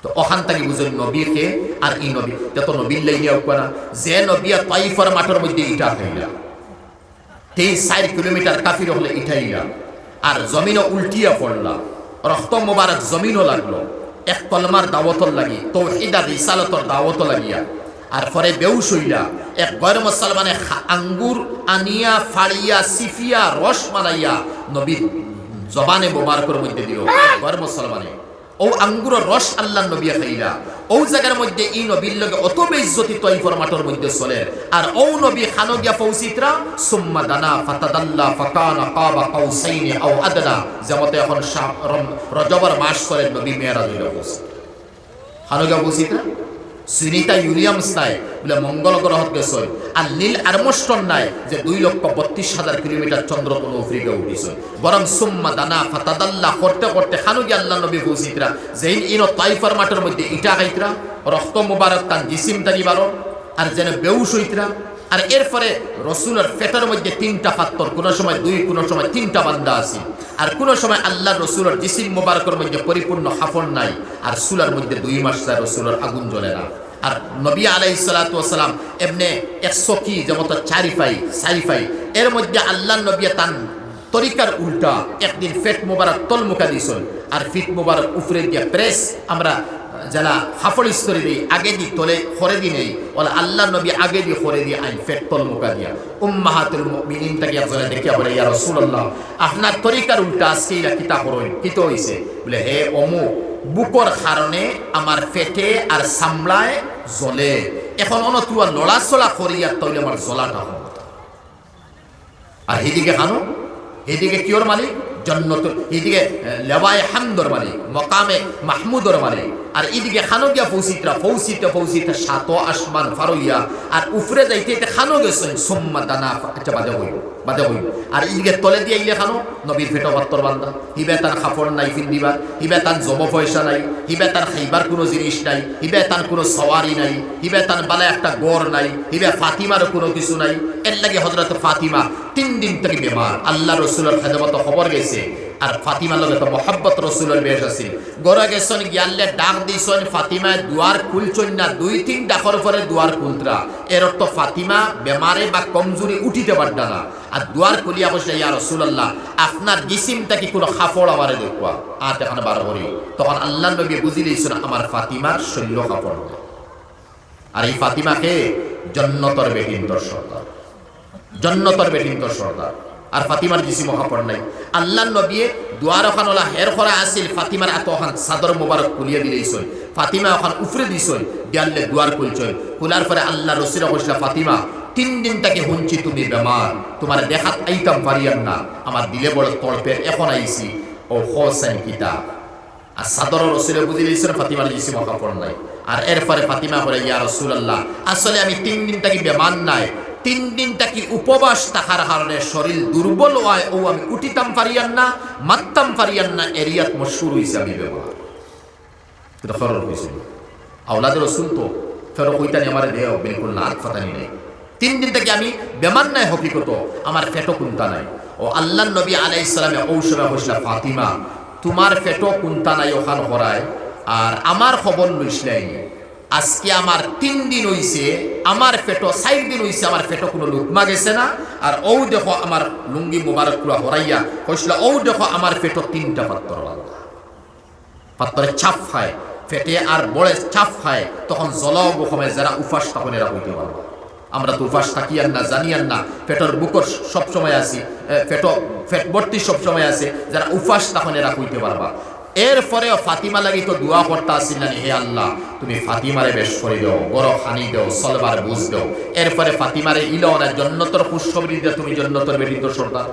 তো ওখান থেকে বুঝুন নবীকে আর ই নবী যত নবীর লাইনিয়া না, যে নবী তাইফর মাঠের মধ্যে ইটা হইলা 4 কিলোমিটার কাফির হলে ইটাইলা, আর জমিনও উল্টিয়া পড়লা, রক্ত মোবারক জমিনও লাগলো, এক কলমার দাওয়াতর লাগি, তাওহীদ আর রিসালাতর দাওয়াত লাগিয়া, আর পরে বেউস হইলা, এক গয়র মুসলমানে আঙ্গুর আনিয়া ফাড়িয়া সিফিয়া রস মারাইয়া নবীর জবানে মোবারকের মধ্যে দিল, গয়র মুসলমানে ও আঙ্গুরের রস আল্লাহ নবী খাইলা, ও জায়গার মধ্যে ই নবীর লগে অত বেইজ্জতি তয়ফর মাঠের মধ্যে চলে, আর ও নবী খানো গিয়া পৌঁছিতরা সুম্মা দানা ফাতাদাল্লা ফাকানা কাবা কাউসাইনি আও আদনা, যেমতে এখন রজবের মাস করে নবী মেয়েরাজ হইলা পৌঁছে, খানো গিয়া পৌঁছিতরা সুনিতা উইলিয়ামস নাই বলে মঙ্গল গ্রহত গেছে, আর নীল আর্মস্ট্রং নাই যে 2,32,000 কিলোমিটার চন্দ্র কোন আফ্রিকা উঠিছে, বরং সুম্মা দানা ফাতাদাল্লা করতে করতে খানু গিয়া আল্লাহ নবী পৌঁছিতরা যেইন ইনো তাইফার মাঠের মধ্যে ইটা খাইতরা, রক্ত মুবারক তান জিসিম তানি বারো, আর যেন বেউস হইতরা, আর এরপরে রসুলের পেটের মধ্যে 3টা পাত্তর, কোন সময় 2, কোন সময় 3টা বান্দা আছে, আর কোন সময় আল্লাহ রসুলের জিসিম মুবারকের মধ্যে পরিপূর্ণ হাফন নাই, আর চুলার মধ্যে 2 মাস যায় রসুলের আগুন জ্বলে না, আর নবী আলাইহিস সালাতু ওয়াস সালাম এমনি 100 কি যেমন সারিফাই এর মধ্যে আল্লাহ নবী তান তরিকার উল্টা একদিন ফেট মুবারক তল মুখা দিছেন, আর ফিট মুবারক উপরে দিয়ে প্রেস আমরা যারা হাফড় স্তরে দেই আগে দি তোলে খরে দি নেই ওলা আল্লাহ নবী আগে দি খরে দি আইন ফেট তল মুকা দিয়া উম্মাহাতুল মুমিনিন তাকে একজনে দেখিয়া বলে ইয়া রাসূলুল্লাহ আপনার তরিকার উল্টা আজকে এরা কিতা করইন কিতো হইছে বলে হে অমুক বুকর কারণে আমার পেটে আর সামলায় জ্বলে এখন তুয়া লড়াচলা করিয়া তৈলে আমার জ্বলাটা হল আর এদিকে খানো এদিকে কিওর মালিক জন্নত এদিকে লেবায় হামদর মালিক মকামে মাহমুদর মালিক আর এদিকে খানো গিয়া ফৌসিতে সাত আসমান ফারইয়া আর উফরে যাইতে খানো গেছেন সোম্মা দানা আচ্ছা বাদে হইব আর এদিকে তলে দিয়ে আইলে খানো নবীর ফেটো বাত্তর বান্দা হিবে তার খাফড় নাই ফিন্দিবার হিবে তার জব পয়সা নাই হিবে তার খাইবার কোনো জিনিস নাই হিবে তার কোনো সওয়ারি নাই হিবে তার বালায় একটা গড় নাই হিবে ফাতিমারও কোনো কিছু নাই এর লাগে হযরত ফাতিমা 3 দিন থেকে বেমার আল্লাহ রসুলের খেদমত খবর গেছে আর ফাতিমার লগে তো মহব্বত রসুলের বেশ আছিল গড়া গেছন গিয়ালে ডাক দিছন ফাতিমা দুয়ার খুলছন না 2-3 ডাকর পরে দুয়ার খুলতরা এর অর্থ ফাতিমা বেমারে বা কমজোরি উঠিতে পারডা না আর দুয়ার খুলিয়া বসে ইয়া রাসূলুল্লাহ আপনার জিসিমটা কি কোনো খাফড় আমারে দেখবা আর এখানে বার করি তখন আল্লাহর নবী বুঝি লইছেন আমার ফাতিমার শৈল খাফড় আর এই ফাতিমাকে জান্নাতের বেটিন্তর সর্দার আর ফাতিমার জিসিম খাফড় নাই আল্লাহর নবী দুয়ার ওখান ওলা হের করা আছিল ফাতিমার এত ওখান চাদর মোবারক খুলিয়া দিলেইছই ফাতিমা ওখান উফরে দিছই দিয়ালে দুয়ার খুলছই খোলার পরে আল্লাহ রসুল কইলা ফাতিমা 3 দিন তাকে হুঁচি তুমি বেমার তোমার দেখাত আইতাম পারিয়াম না আমার দিলে বড় তড়পের এখন আইছি ও হোসেন কিতা আর সাদর রসুলে বুঝি লইছেন ফাতিমার জিসিম খাফড় নাই আর এরপরে ফাতিমা বলে ইয়া রাসূলুল্লাহ আসলে আমি 3 দিন তাকে বেমার নাই 3 দিন তাকে উপবাস থাকার কারণে শরীর দুর্বল হয় ও আমি উঠিতাম পারিয়ান না মারতাম পারিয়ান না এরিয়াত মশহুর হইছে আমি ব্যবহার এটা ফরর হইছে আওলাদের রাসূল তো ফেরো কইতানি আমার দেহ বিলকুল না ফাতানি নাই 3 দিন থেকে আমি বেমান নাই হকিকত আমার পেটো কুন্তা নাই ও আল্লাহর নবী আলাইহিস সালামে ঔষধ বসলা ফাতিমা তোমার পেটো কুন্তা নাই ওখান করায় আর আমার খবর লইছলাই আজকে আমার 3 দিন হইছে আমার পেটো 4 দিন হইছে আমার পেটো কোনো লুকমা গেছে না আর ও দেখো আমার লুঙ্গি মোবারক পুরা হরাইয়া কইছলা ও দেখো আমার পেটো 3টা পাত্তরে ছাপ খায় পেটে আর বড়ে ছাপ খায় তখন জলাও গোখমে যারা উপাস তখন এরা হইতে পারবে আমরা তো উপাস থাকি আর না জানি আর না পেটর বুকর সব সময় আছি পেট ভর্তি সব সময় আছে যারা উপাস তখন এরা হইতে পারবা এরপরে ফাতিমা লাগি তো দোয়া করতে আসিলেন হে আল্লাহ তুমি ফাতিমারে বেশ করে দাও বড় খানি দাও সলবার বুঝ দাও এরপরে ফাতিমারে ইলো না জন্নতর পুষ্পবৃদ্ধি তুমি জন্নতর বেটিত সর্দার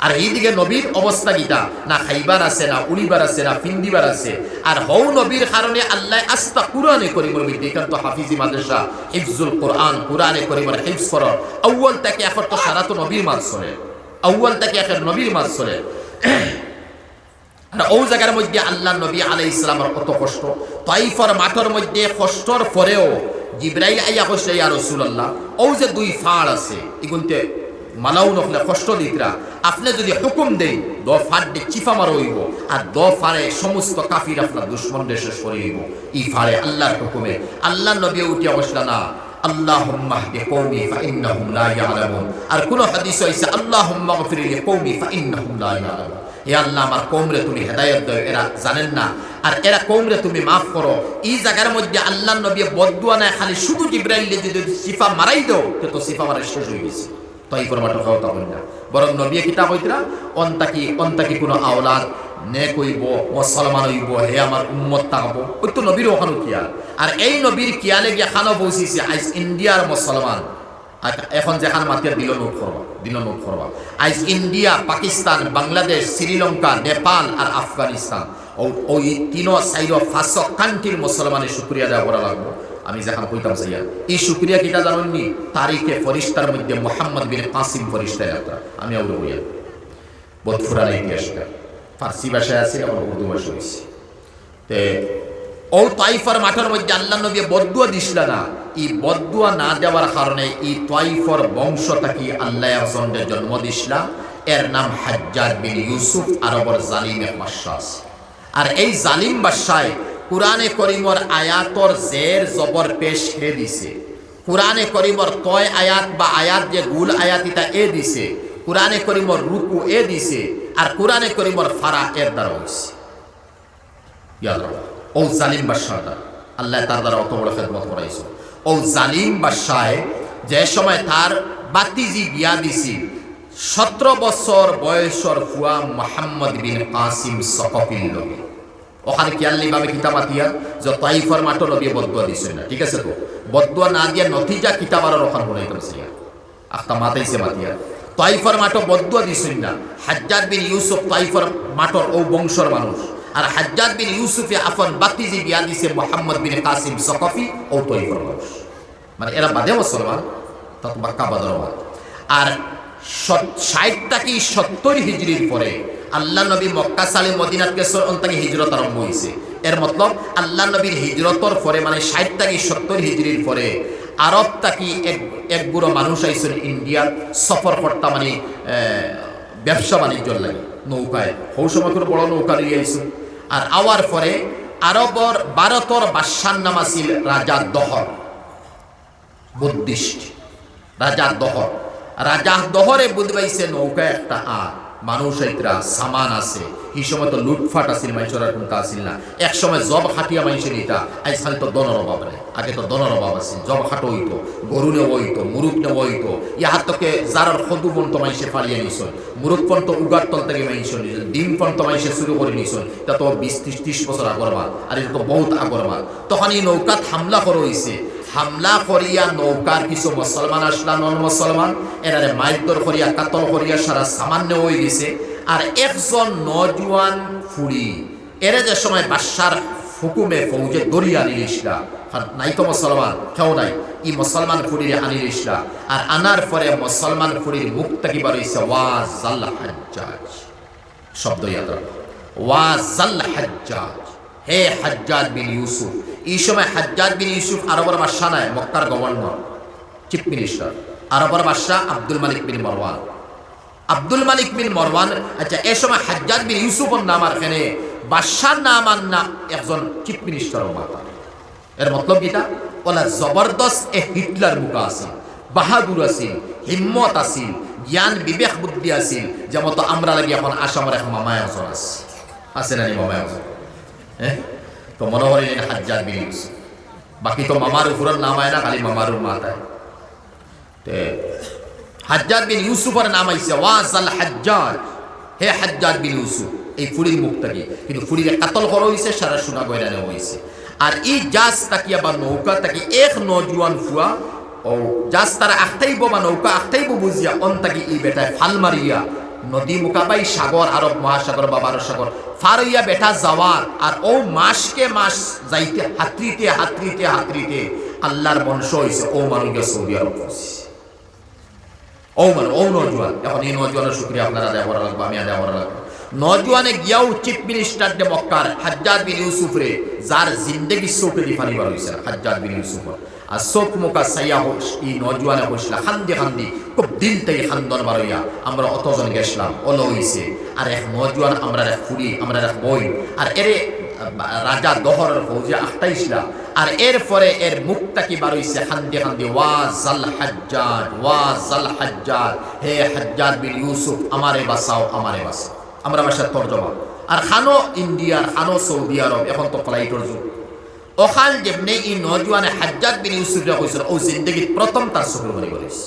আর এইদিকে নবীর অবস্থা গীতা না খাইবার আছে না উড়িবার আছে না ফিন্দিবার আছে আর হৌ নবীর কারণে আল্লাহ আস্তা কুরআনে করিমের মধ্যে এখান তো হাফিজি মাদ্রাসা হিফজুল কোরআন কুরআনে করিমের হিফজ করার আউয়াল থেকে এখন তো সারা তো নবীর মাঝ চলে আউয়াল থেকে এখন নবীর মাঝ চলে আর ও জায়গার মধ্যে আল্লাহ নবী আলাইহিস সালামের কত কষ্ট তাইফের মাঠের মধ্যে কষ্টর পরেও জিবরাইল আইয়া কইছে ইয়া রাসূলুল্লাহ ও যে 2 ফাড় আছে এগুনতে মালাউ নখলে কষ্ট দিতরা আপনি যদি হুকুম দেন 2 ফাড় দিয়ে চিফা মার হইব আর 2 ফাড়ে সমস্ত কাফির আপনার দুশমনদের শেষ করে হইব এই ফাড়ে আল্লাহর হুকুমে আল্লাহ নবী উঠিয়া বসলা না আল্লাহুম্মা হদি কওমি ফাইন্নাহুম লা ইয়ালামুন আর কোন হাদিস হইছে আল্লাহুম্মা গফির লি কওমি ফাইন্নাহুম লা ইয়ালামুন হে আল্লাহ আমার কওমরে তুমি হেদায়েত দাও এরা জানেন না আর এরা কওমরে তুমি maaf করো এই জায়গার মধ্যে আল্লাহর নবী বদদুয়া না খালি শুধু জিবরাইল যদি সিফা মারাই দাও তো সিফা মারা শেষ হয়ে গেছে তাই ফরমাটো খাও তা না বরং নবী কিতাব হইতরা অন্তাকি কোনো আওলাদ নেক হইব মুসলমান হইব হে আমার উম্মত থাকবো ওই তো নবীর ওখানে কিয়াল আর এই নবীর কিয়ালে গিয়া খানো পৌঁছিছে আজ ইন্ডিয়ার মুসলমান এখন যেখান মাতিয়ার দিল নোট করবা আজ ইন্ডিয়া পাকিস্তান বাংলাদেশ শ্রীলঙ্কা নেপাল আর আফগানিস্তান ওই 3-4-5 কান্ট্রির মুসলমানের শুকরিয়া দেওয়া করা লাগবে আমি যেখানে কইতাম সাইয়া এই শুকরিয়া কিটা জানেননি তারিখে ফরিস্তার মধ্যে মোহাম্মদ বিন কাসিম ফরিস্তা একটা আমি ওগুলো বইয়া বহুত পুরানা ইতিহাসটা ফার্সি ভাষায় আছে এবং উর্দু ভাষা হয়েছে তে ও তাইফার মাঠের মধ্যে আল্লাহ নবী বদদুয়া দিছিলা না এই বদদুয়া না দেওয়ার কারণে এই তাইফার বংশটাকে আল্লাহ একজনের জন্ম দিছিলা এর নাম হাজ্জাজ বিন ইউসুফ আরবর জালিম এক বাদশা আর এই জালিম বাদশায় কুরআনে করিমর আয়াতর জের জবর পেশ হে দিছে কুরআনে করিমর তয় আয়াত বা আয়াত যে গুল আয়াত এটা এ দিছে কুরআনে করিমর রুকু এ দিছে আর কুরআনে করিমর ফারা এর দ্বারা হইছে ইয়াদ রাখো ও জালিম বাদশাহটা আল্লাহ তার দ্বারা অত বড় খেদমত করাইছে। ও জালিম বাদশাহে যে সময় তার বাতিজি বিয়া দিছি 17 বছর বয়সর ফুয়া মোহাম্মদ বিন কাসিম সকফির লগে, ওখানে কিয়াল্লি ভাবে কিতাব আতিয়া যে তাইফর মাটো নবী বদুয়া দিছে না, ঠিক আছে তো বদুয়া না দিয়া নতিজা কিতাবার ওখান বনাই করছে আখতা মাতাইছে মাতিয়া তাইফর মাটো বদুয়া দিছেন না। হাজ্জাজ বিন ইউসুফ তাইফর মাটোর ও বংশর মানুষ, আর হাজ্জাজ বিন ইউসুফে আফন বাতিজি বিয়া দিছে মোহাম্মদ বিন কাসিম সকফি ও তাইফর মানুষ, মানে এরা বাদে মুসলমান তত বাক্কা বাদরবাদ। আর 60 থেকে 70 হিজরির পরে আল্লাহ নবী মক্কা সালে মদিনাত গেছেন, অন্তকে হিজরত আরম্ভ হয়েছে। এর মতলব আল্লাহ নবীর হিজরতর পরে মানে 60 থেকে 70 হিজরির পরে আরব তাকি এক বুড়ো মানুষ আইসেন ইন্ডিয়া সফর করতা, মানে ব্যবসা বাণিজ্যর লাগে নৌকায়, হৌ সময় করে বড় নৌকা নিয়ে আইসেন। আর আওয়ার পরে আরবর ভারতর বাদশার নাম আছিল রাজা দহর, বুদ্ধিস্ট রাজা দহর। রাজা দহরে বুঝবাইছে নৌকায় একটা আর মানুষ আইতরা সামান আছে। এই সময় তো লুটফাট আসিল, মানুষের আর কোনটা আসিল না। এক সময় জব হাটিয়া মানুষের এটা আজকাল তো দনের অভাব নেই, আগে তো দনের অভাব আছে। জব হাটো হইতো, গরু নেব হইতো, মুরুখ নেব হইতো। ইহার তোকে যার সদু পন্ত মানুষে ফালিয়ে নিছ, মুরুখ পন্ত উগার তল থেকে মানুষ নিছ, ডিম পন্ত মানুষে শুরু করে নিছ। এটা তো 20-30 বছর আগরবাদ, আর এটা তো বহুত আগরবাদ। তখন এই নৌকাত হামলা করা হয়েছে। হামলা করিয়া নৌকার কিছু মুসলমান আসলা, নন মুসলমান এরারে মাইদর করিয়া কাতল করিয়া সারা সামান্য হয়ে গেছে। আর একজন নজওয়ান ফুড়ি এরা যে সময় বাদশার হুকুমে ফৌজে দরিয়া আনিলিসলা, নাই তো মুসলমান কেউ নাই, ই মুসলমান ফুড়িরে আনিলিসলা। আর আনার পরে মুসলমান ফুড়ির মুখ থেকে বার হইছে ওয়াজাল হাজ্জাজ, শব্দ ইয়াদ রাখো, ওয়াজাল হাজ্জাজ, হে হাজ্জাজ বিন ইউসুফ। এই সময় হাজ্জাজ বিন ইউসুফ আরবের বাদশাহ নয়, মক্কার গভর্নর, চিফ মিনিস্টার। আরবের বাদশাহ আব্দুল মালিক বিন মারওয়ান, আব্দুল মালিক বিন মারওয়ান। আচ্ছা, এ সময় হাজ্জাজ বিন ইউসুফের নাম আর এখানে বাদশার নাম আর না একজন চিফ মিনিস্টার মাতা। এর মতলব কিটা ওলা জবরদস্ত এ হিটলার মুখা আছিল, বাহাদুর আছিল, হিম্মত আছিল, জ্ঞান বিবেক বুদ্ধি আছিল। যেমন তো আমরা লাগি এখন আসামের এক মামায় একজন আছে না, মামায় একজন, হ্যাঁ তো মনে করেন হাজ্জাজ বিন ইউসুফ। বাকি তো মামার উপরের নাম হয় না, খালি মামার মাথায়। হাজ্জাজ বিন ইউসুফের নাম আইছে ওয়াজাল হাজ্জাজ, হে হাজ্জাজ বিন ইউসুফ। এই ফুড়ির মুখ থেকে কিন্তু ফুড়িরে কাতল করা হয়েছে, সারা সোনা গয়না নেওয়া হয়েছে। আর এই জাজ তাকিয়া বা নৌকা তাকে এক নজওয়ান ফুয়া ও জাজ তারা আখতাইব বা নৌকা আখতাইব বুঝিয়া অন তাকে এই বেটায় ফাল মারিয়া নদী মুকাবাই সাগর, আরব মহাসাগর বা ভারত সাগর ফারইয়া বেটা যাওয়ার। আর ও মাসকে মাস যাইতে হাতরিতে হাতরিতে হাতরিতে আল্লাহর বংশ হয়েছে। ও মানুষকে সৌদি আরব ও মানে ও নজওয়ান। এখন এই নজওয়ানের শুক্রিয়া আপনারা আদায় করা লাগবে, আমি আদায় করা লাগবে। নজওয়ানে গিয়াও চিফ মিনিস্টার দে মক্কার হাজ্জাজ বিন ইউসুফ রে, যার জিন্দেগি চোখে দি ফানিবার হয়েছে হাজ্জাজ বিন ইউসুফ। আর চোখ মুখা সাইয়া এই নজওয়ানে হইসলা খান্দি খান্দি, খুব দিন থেকে খান্দন বারইয়া আমরা অতজন গেছিলাম ওলো হইছে। আর এক নজওয়ান আমরা এক ফুরি, আমরা এক বই। আর এরে রাজা দহরের ফৌজে আখতাইছিলা। আর এরপরে এর মুখটা কি বার হইছে খান্দি খান্দি, ওয়াজাল হাজ্জাজ, ওয়াজাল হাজ্জাজ, হে হাজ্জাজ বিন ইউসুফ আমারে বাঁচাও, আমারে বাঁচাও। আমরা ভাষার তর্জমা। আর খানো ইন্ডিয়ার, খানো সৌদি আরব, এখন তো ফ্লাইটের যুগ। ওখান যেমনি এই নজওয়ানে হাজ্জাজ বিন ইউসুফরা কইছিল ও জিন্দগির প্রথম তার চোখের বাড়ি করেছে।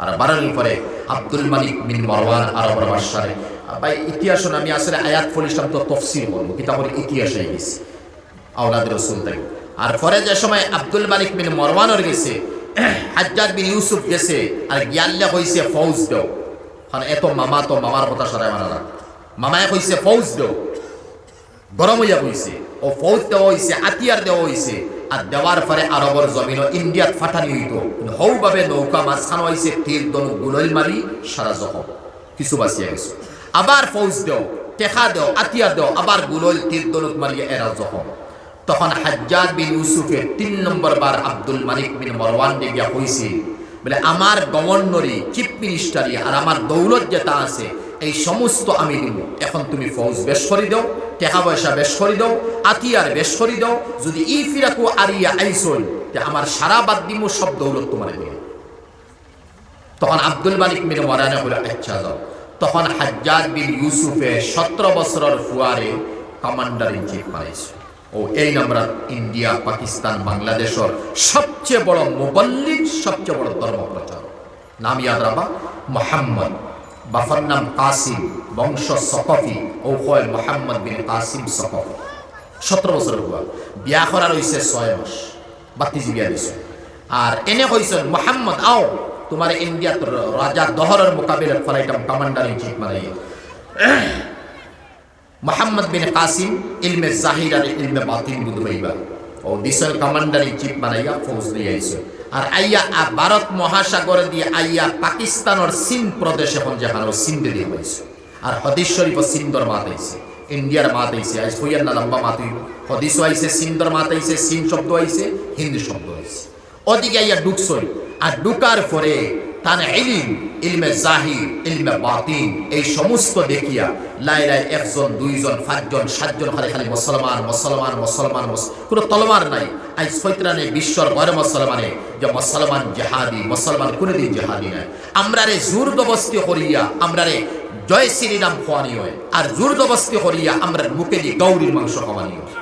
আর বাড়ানোর পরে আব্দুল মালিক বিন মারওয়ান আরবের বাদশারে ভাই ইতিহাস আমি আসলে আয়াত পড়িছিলাম তো তফসির করবো, কিতাবের ইতিহাস হয়ে গেছে আওলাদ রাসূল থেকে। আর পরে যে সময় আব্দুল মালিক বিন মারওয়ানের গেছে, হাজ্জাজ বিন ইউসুফ গেছে আর গিয়াল্লা কইছে ফৌজ দাও। কারণ এত মামা তো মামার কথা সরাই মানা না, মামায় কইছে ফৌজ দাও, গরম হইয়া কইছে ও ফৌজ দেওয়া হয়েছে, আতিয়ার দেওয়া হয়েছে। আর দেওয়ার পরে আরবর জমিন ইন্ডিয়াত ফাটানি হইত, হৌভাবে নৌকা মাঝখানো হয়েছে, তীর দনুক গুলইল মারি সারা জখম, কিছু বাঁচিয়া গেছে। আবার ফৌজ দেও, টেকা দেও, আতিয়ার দেও, আবার গুলইল তীর দনুক মারিয়া এরা জখম। তখন হাজ্জাজ বিন ইউসুফের 3 নম্বর বার আব্দুল মালিক বিন মারওয়ান গিয়া কইছে বলে আমার গভর্নরি, চিফ মিনিস্টারি আর আমার দৌলত যেটা আছে এই সমস্ত আমি দিব। এখন তুমি ফৌজ বেশ করে দাও, টাকা পয়সা বেশ করে দাও, আতিয়ার বেশ করে দাও। যদি ই ফিরাকু আরিয়া আইসল আমার সারা বাদ দিব, সব দৌলত তোমার দিবে। তখন আব্দুল মালিক বিন মারওয়ান হলো আচ্ছা যাও। তখন হাজ্জাজ বিন ইউসুফে 17 বছরের ফুয়ারে কমান্ডার ইন চিফ বানাইছে। ও এই আমরা ইন্ডিয়া পাকিস্তান বাংলাদেশের সবচেয়ে বড় মুবাল্লিগ সবচেয়ে বড় ধর্ম প্রচার নাম ইয়াদ রাখবা মোহাম্মদ বাফার নাম কাসিম বংশ সকফি ও হয় মোহাম্মদ বিন কাসিম সকফি 17 বছর হওয়া বিয়া করার হইছে 6 মাস বাতিজি বিয়া দিছে আর এনে কইছেন মোহাম্মদ আও তোমার ইন্ডিয়া রাজা দহরের মোকাবিলাত ফলাইতাম কমান্ডার ইন চিফ বানাইয়া মোহাম্মদ বিন কাসিম ইলমে জাহির আর ইলমে বাতিন বুঝবাইবা ও দিশার কমান্ডার ইন চিফ বানাইয়া ফৌজ দিয়ে আইছে আর আইয়া ভারত মহাসাগরে দিয়ে আইয়া পাকিস্তানের সিন্ধ প্রদেশে এখন যেখানে সিন্ধে দিয়ে হয়েছে আর হদিস শরীফ সিন্ধর মাত আইছে ইন্ডিয়ার মাত আইছে আজ হইয়ার না লম্বা মাত হইব হদিস আইছে সিন্ধর মাত আইছে সিন শব্দ আইছে হিন্দি শব্দ আইছে ওদিকে আইয়া ঢুকছই আর ঢুকার পরে তানে ইলমে জাহির ইলমে বাতিন এই সমস্ত দেখিয়া লাইলাই 1 জন 2 জন 5 জন 7 জন খালি খালি মুসলমান মুসলমান মুসলমান কোনো তলমার নাই আজ ফৈতরানে বিশ্বর গরে মুসলমানে যে মুসলমান জিহাদি মুসলমান কোনদিন জিহাদি নাই আমরা রে জোর দবস্তি করিয়া আমরা রে জয় শ্রী রাম খোয়ানি হয় আর জোর দবস্তি করিয়া আমরা মুখে দি গৌরীর মাংস খাওয়ানি হয়